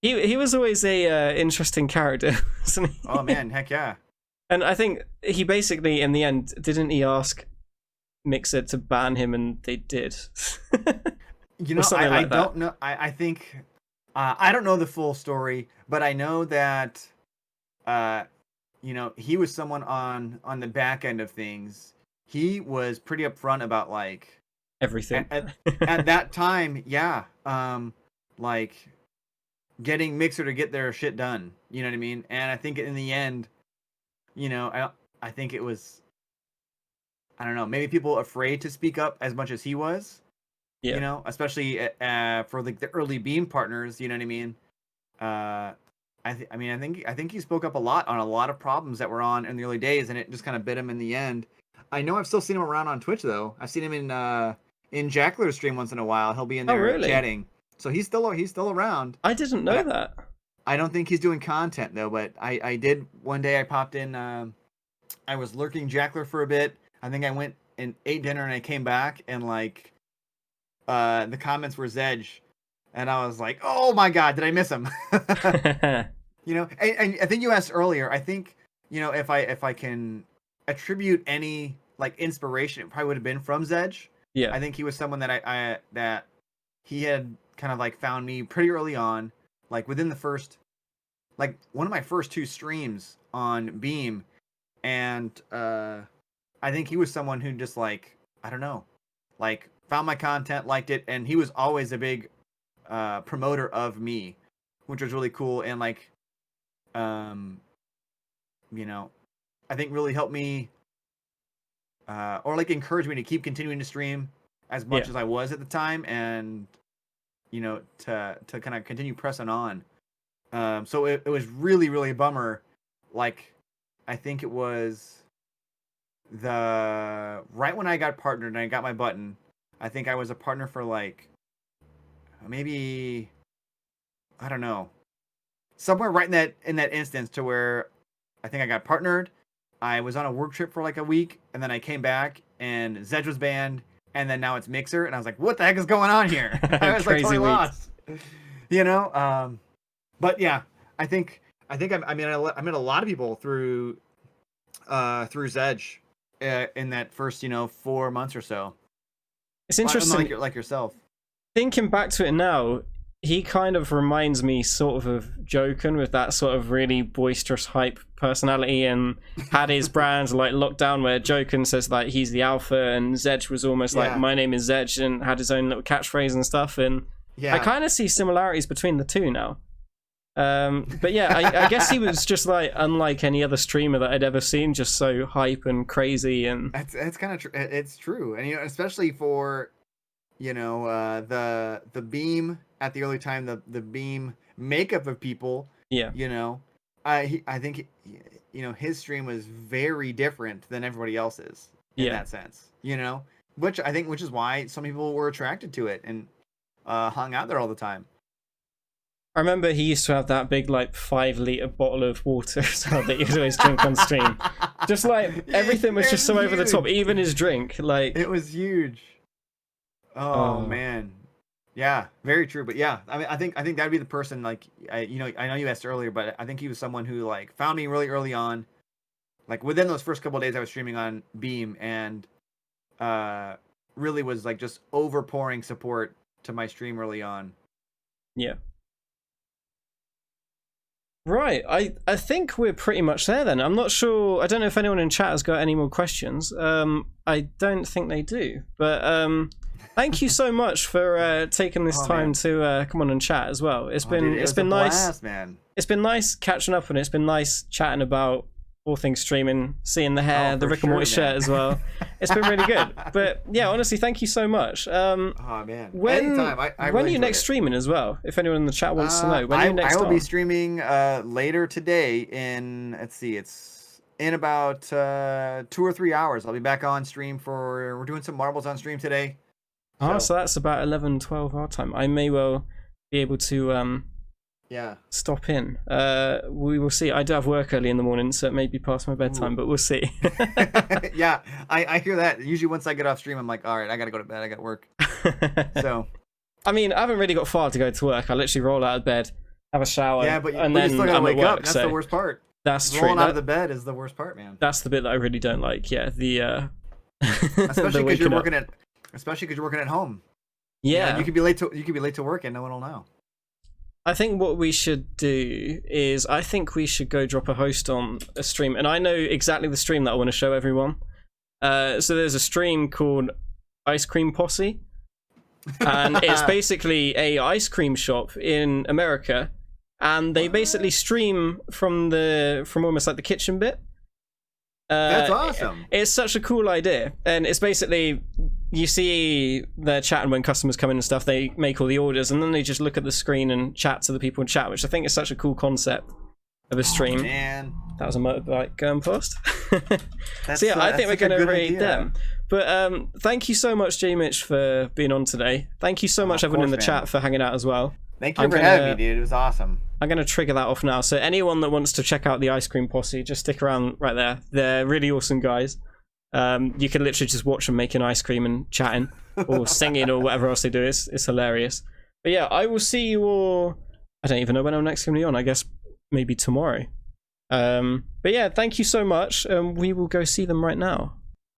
He was always a interesting character, wasn't he? Oh man, heck yeah. And I think he basically, in the end, didn't he ask Mixer to ban him, and they did. I don't know. I think I don't know the full story, but I know that he was someone on the back end of things. He was pretty upfront about like everything at that time. Like getting Mixer to get their shit done. You know what I mean? And I think in the end, I think it was, I don't know, maybe people afraid to speak up as much as he was. Especially for like the early Beam partners. You know what I mean? I think he spoke up a lot on a lot of problems that were on in the early days, and it just kind of bit him in the end. I know I've still seen him around on Twitch though. I've seen him in Jackler's stream once in a while. He'll be in there chatting. So he's still around. I didn't know that. I don't think he's doing content though, but I did one day. I popped in. I was lurking Jackler for a bit. I think I went and ate dinner, and I came back, and like the comments were Zedge, and I was like, oh my god, did I miss him? And I think you asked earlier. I think if I can attribute any like inspiration, it probably would have been from Zedge. I think he was someone that that he had kind of like found me pretty early on, like within the first, like one of my first 2 streams on Beam, and I think he was someone who just like, I don't know, like found my content, liked it, and he was always a big promoter of me, which was really cool, and like I think really helped me or like encouraged me to keep continuing to stream as much as I was at the time. And to kind of continue pressing on. So it was really, really a bummer. Like, I think it was right when I got partnered and I got my button, I think I was a partner for like maybe, I don't know, somewhere right in that instance to where I think I got partnered. I was on a work trip for like a week, and then I came back and Zedge was banned, and then now it's Mixer, and I was like, what the heck is going on here? I was like totally lost. But yeah, I met a lot of people through Zedge in that first 4 months or so. It's interesting, like yourself. Thinking back to it now, he kind of reminds me sort of Joken, with that sort of really boisterous hype personality, and had his brand like locked down, where Joken says like he's the alpha, and Zedge was almost like, my name is Zedge, and had his own little catchphrase and stuff. And I kind of see similarities between the two now. But yeah, I guess he was just like unlike any other streamer that I'd ever seen, just so hype and crazy. And it's kind of it's true, and especially for the Beam at the early time, the Beam makeup of people. I think his stream was very different than everybody else's in that sense. Which is why some people were attracted to it and hung out there all the time. I remember he used to have that big like 5-liter bottle of water so that he'd always drink on stream. Just like everything was just so over the top, even his drink. Like, it was huge. Oh man, yeah, very true. But yeah, I mean, I think that'd be the person. Like, I know you asked earlier, but I think he was someone who like found me really early on, like within those first couple of days I was streaming on Beam, and really was like just overpouring support to my stream early on. Yeah. Right, I think we're pretty much there then. I'm not sure, I don't know if anyone in chat has got any more questions. I don't think they do, but thank you so much for taking this time to come on and chat as well. It's been nice, blast, man. It's been nice catching up, and it's been nice chatting about all things streaming, seeing the hair, the Rick and Morty shirt as well. It's been really good. But yeah, honestly, thank you so much. Oh man, when anytime. When are you next streaming as well? If anyone in the chat wants to know, when are you next? I will be streaming later today. It's in about 2 or 3 hours. I'll be back on stream we're doing some marbles on stream today. So that's about 11, 12 our time. I may well be able to stop in. We will see. I do have work early in the morning, so it may be past my bedtime, but we'll see. Yeah, I hear that. Usually once I get off stream, I'm like, all right, I gotta go to bed. I got work. So, I mean, I haven't really got far to go to work. I literally roll out of bed, have a shower, and then you still gotta I'm wake at work. Up. That's the worst part. That's true. Rolling out of the bed is the worst part, man. That's the bit that I really don't like. Yeah, especially because you're working at home. Yeah, you could be late to work and no one will know. I think what we should do is, I think we should go drop a host on a stream, and I know exactly the stream that I want to show everyone. So there's a stream called Ice Cream Posse, and it's basically a ice cream shop in America, and they basically stream from almost like the kitchen bit. That's awesome. It's such a cool idea, and it's basically, you see they're chatting when customers come in and stuff, they make all the orders, and then they just look at the screen and chat to the people in chat, which I think is such a cool concept of a stream. Oh, man. That was a motorbike going past. So yeah, I think we're going to raid them. But thank you so much, J Mitch, for being on today. Thank you so much, everyone in the chat, for hanging out as well. Thank you for having me, dude. It was awesome. I'm going to trigger that off now. So anyone that wants to check out the Ice Cream Posse, just stick around right there. They're really awesome guys. You can literally just watch them making ice cream and chatting or singing or whatever else they do. It's hilarious. But yeah, I will see you all. I don't even know when I'm next going to be on. I guess maybe tomorrow. But yeah, thank you so much. We will go see them right now.